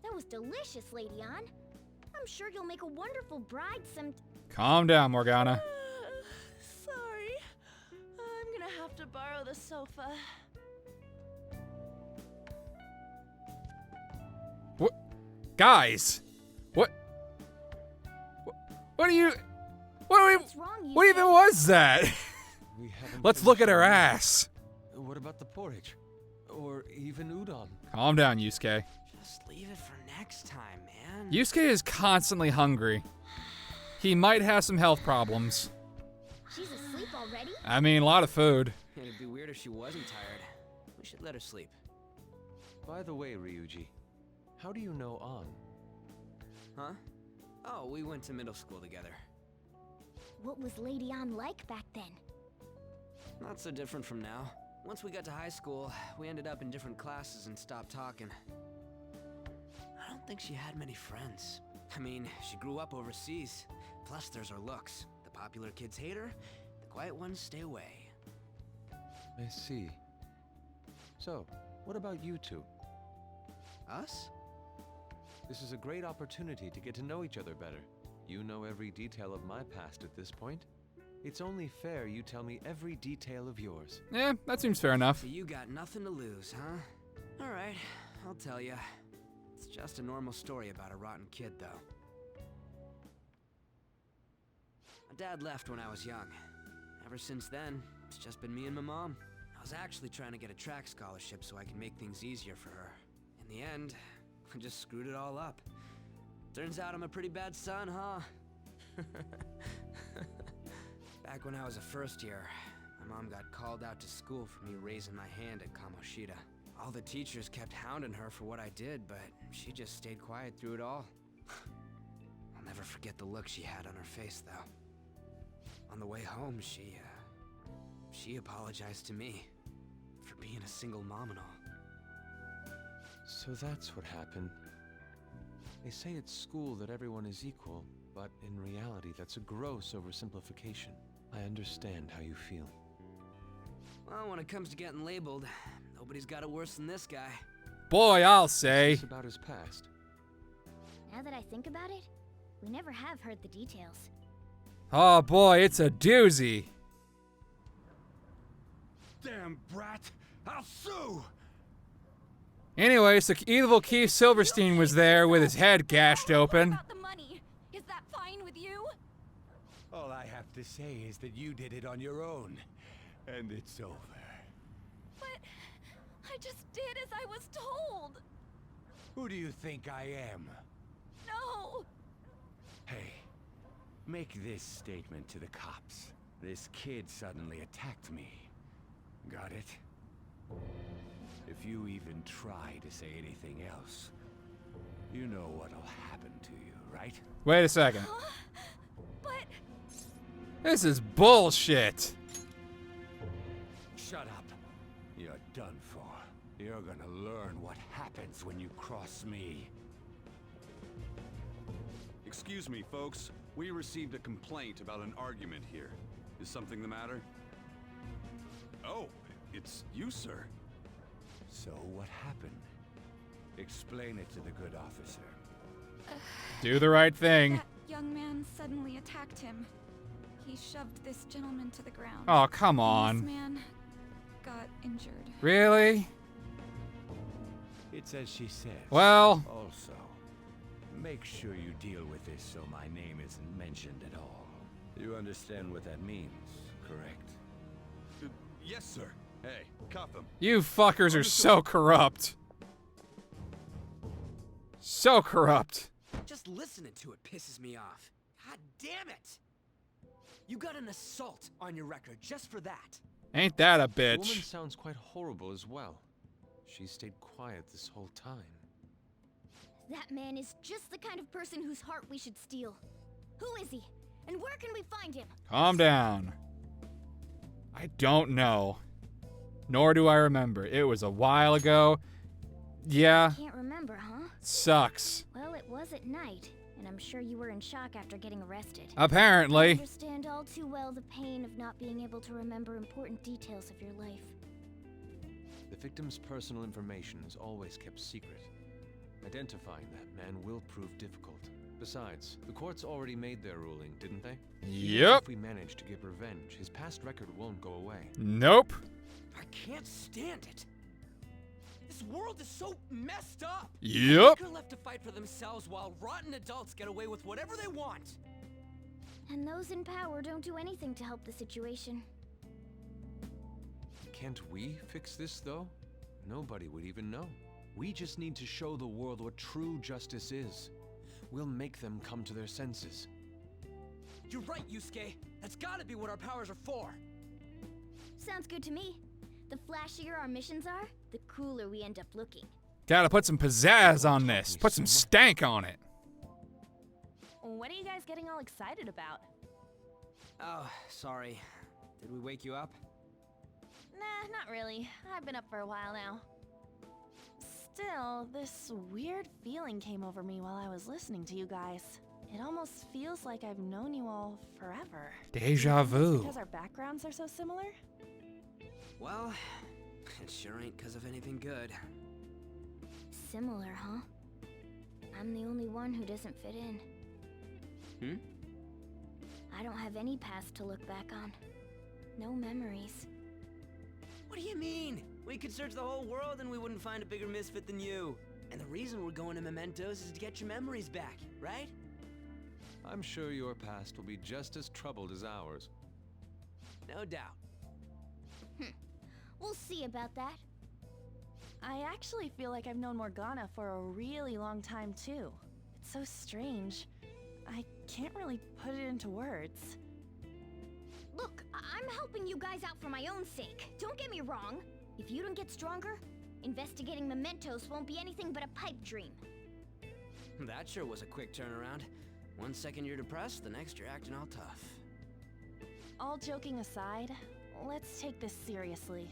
That was delicious, Lady Ann. I'm sure you'll make a wonderful bride some... Calm down, Morgana. Sorry. I'm gonna have to borrow the sofa. What? Guys! What are you... What even was that? Let's look at her ass. What about the porridge? Or even udon? Calm down, Yusuke. Just leave it for next time, man. Yusuke is constantly hungry. He might have some health problems. She's asleep already? I mean, a lot of food. It'd be weird if she wasn't tired. We should let her sleep. By the way, Ryuji, how do you know An? Huh? Oh, we went to middle school together. What was Lady Ann like back then? Not so different from now. Once we got to high school, we ended up in different classes and stopped talking. I don't think she had many friends. I mean, she grew up overseas. Plus, there's her looks. The popular kids hate her, the quiet ones stay away. I see. So, what about you two? Us? This is a great opportunity to get to know each other better. You know every detail of my past at this point. It's only fair you tell me every detail of yours. Yeah, that seems fair enough. So you got nothing to lose, huh? Alright, I'll tell you. It's just a normal story about a rotten kid, though. My dad left when I was young. Ever since then, it's just been me and my mom. I was actually trying to get a track scholarship so I could make things easier for her. In the end, I just screwed it all up. Turns out I'm a pretty bad son, huh? Back when I was a first year, my mom got called out to school for me raising my hand at Kamoshida. All the teachers kept hounding her for what I did, but she just stayed quiet through it all. I'll never forget the look she had on her face, though. On the way home, she apologized to me for being a single mom and all. So that's what happened. They say at school that everyone is equal, but in reality that's a gross oversimplification. I understand how you feel. Well, when it comes to getting labeled, nobody's got it worse than this guy. Boy, I'll say. It's about his past. Now that I think about it, we never have heard the details. Oh boy, it's a doozy. Damn brat! I'll sue! Anyway, so evil Keith Silverstein was there with his head gashed open. About the money. Is that fine with you? All I have to say is that you did it on your own, and it's over. But I just did as I was told. Who do you think I am? No. Hey, make this statement to the cops. This kid suddenly attacked me. Got it? If you even try to say anything else, you know what'll happen to you, right? Wait a second. But This is bullshit. Shut up. You're done for. You're gonna learn what happens when you cross me. Excuse me, folks. We received a complaint about an argument here. Is something the matter? Oh, it's you, sir. So what happened? Explain it to the good officer. Do the right thing. That young man suddenly attacked him. He shoved this gentleman to the ground. Oh, come And on. this man got injured. Really? It's as she says. Well. Also, make sure you deal with this so my name isn't mentioned at all. You understand what that means, correct? Yes, sir. Hey, cuff him. You fuckers are so corrupt. So corrupt. Just listening to it pisses me off. God damn it! You got an assault on your record just for that. Ain't that a The woman bitch? sounds quite horrible as well. She stayed quiet this whole time. That man is just the kind of person whose heart we should steal. Who is he? And where can we find him? Calm down. I don't know. Nor do I remember. It was a while ago. Yeah. Can't remember, huh? Sucks. Well, it was at night, and I'm sure you were in shock after getting arrested. Apparently. I understand all too well the pain of not being able to remember important details of your life. The victim's personal information is always kept secret. Identifying that man will prove difficult. Besides, the courts already made their ruling, didn't they? Even Yep. if we manage to get revenge, his past record won't go away. Nope. I can't stand it. This world is so messed up. Yep. They're left to fight for themselves while rotten adults get away with whatever they want. And those in power don't do anything to help the situation. Can't we fix this, though? Nobody would even know. We just need to show the world what true justice is. We'll make them come to their senses. You're right, Yusuke. That's gotta be what our powers are for. Sounds good to me. The flashier our missions are, the cooler we end up looking. Gotta put some pizzazz on this. Put some stank on it. What are you guys getting all excited about? Oh, sorry. Did we wake you up? Nah, not really. I've been up for a while now. Still, this weird feeling came over me while I was listening to you guys. It almost feels like I've known you all forever. Deja vu. Because our backgrounds are so similar? Well, it sure ain't because of anything good. Similar, huh? I'm the only one who doesn't fit in. I don't have any past to look back on. No memories. What do you mean? We could search the whole world and we wouldn't find a bigger misfit than you. And the reason we're going to Mementos is to get your memories back, right? I'm sure your past will be just as troubled as ours. No doubt. We'll see about that. I actually feel like I've known Morgana for a really long time too. It It's so strange. I can't really put it into words. Look, I'm helping you guys out for my own sake. Don't get me wrong. If you don't get stronger, investigating mementos won't be anything but a pipe dream. That sure was a quick turnaround. 1 second you're depressed, the next you're acting all tough. All joking aside, let's take this seriously.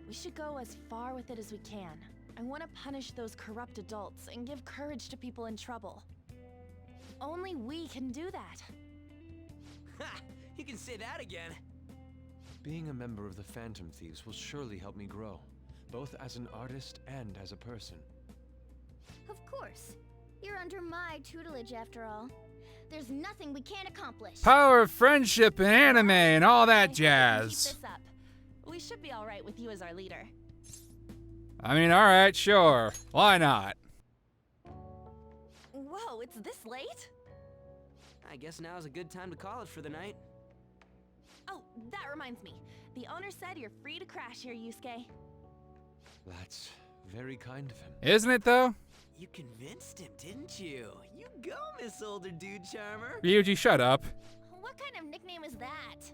We should go as far with it as we can. I want to punish those corrupt adults and give courage to people in trouble. Only we can do that. Ha! You can say that again. Being a member of the Phantom Thieves will surely help me grow, both as an artist and as a person. Of course. You're under my tutelage after all. There's nothing we can't accomplish. Power of friendship and anime and all that Keep jazz. this up. We should be all right with you as our leader. I mean, alright, sure. Why not? Whoa, it's this late? I guess now's a good time to call it for the night. Oh, that reminds me. The owner said you're free to crash here, Yusuke. That's very kind of him. Isn't it, though? You convinced him, didn't you? You go, Miss Older Dude Charmer. Ryuji, shut up. What kind of nickname is that?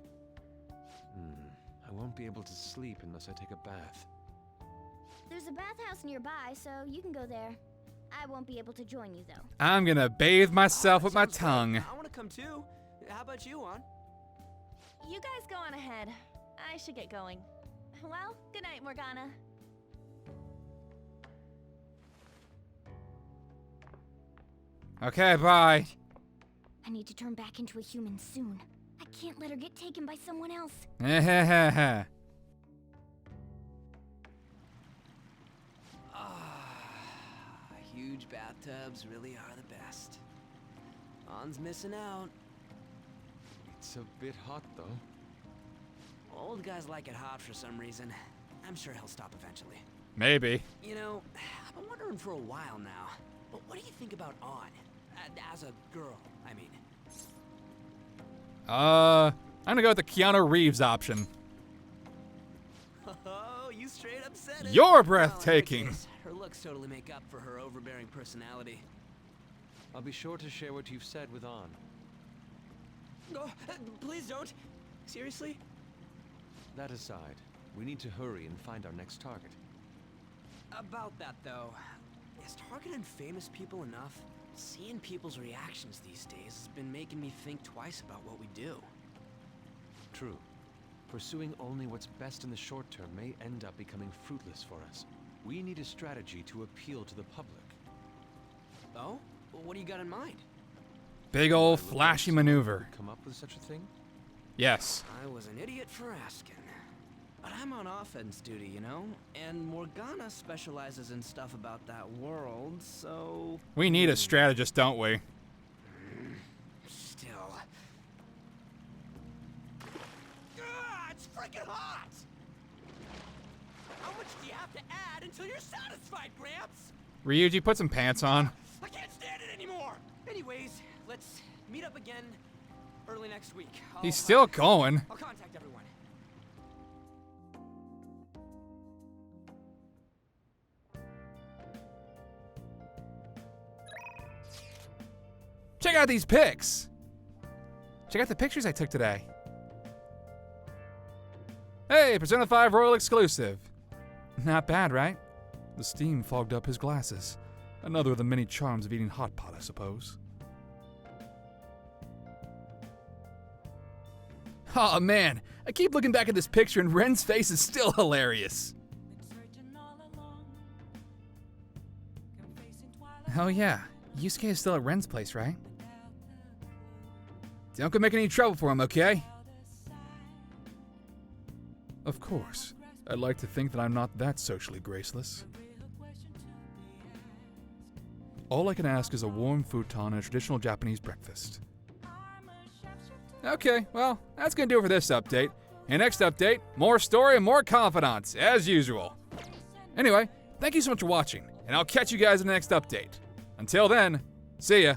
I won't be able to sleep unless I take a bath. There's a bathhouse nearby, so you can go there. I won't be able to join you, though. I'm gonna bathe myself with my tongue. I want to come too. How about you, Juan? You guys go on ahead. I should get going. Well, good night, Morgana. Okay, bye. I need to turn back into a human soon. I can't let her get taken by someone else. Huge bathtubs really are the best. On's missing out. It's a bit hot, though. Old guys like it hot for some reason. I'm sure he'll stop eventually. Maybe. You know, I've been wondering for a while now, but what do you think about On? As a girl, I mean. I'm gonna go with the Keanu Reeves option. Oh, you straight up said it. You're breathtaking. Well, her looks totally make up for her overbearing personality. I'll be sure to share what you've said with On. Oh, please don't. Seriously? That aside, we need to hurry and find our next target. About that, though, is targeting famous people enough? Seeing people's reactions these days has been making me think twice about what we do. True. Pursuing only what's best in the short term may end up becoming fruitless for us. We need a strategy to appeal to the public. Oh? What do you got in mind? Big ol' flashy maneuver. Come up with such a thing? Yes. I was an idiot for asking. But I'm on offense duty, you know? And Morgana specializes in stuff about that world, so... We need a strategist, don't we? Still... it's freaking hot! How much do you have to add until you're satisfied, Gramps? Ryuji, put some pants on. I can't stand it anymore! Anyways, let's meet up again early next week. He's still going. I'll contact everyone. Check out these pics. Check out the pictures I took today. Hey, Persona 5 Royal exclusive. Not bad, right? The steam fogged up his glasses. Another of the many charms of eating hot pot, I suppose. Aw, man. I keep looking back at this picture and Ren's face is still hilarious. Oh yeah, Yusuke is still at Ren's place, right? Don't go make any trouble for him, okay? Of course. I'd like to think that I'm not that socially graceless. All I can ask is a warm futon and a traditional Japanese breakfast. Okay, well, that's gonna do it for this update. And next update, more story and more confidants, as usual. Anyway, thank you so much for watching, and I'll catch you guys in the next update. Until then, see ya.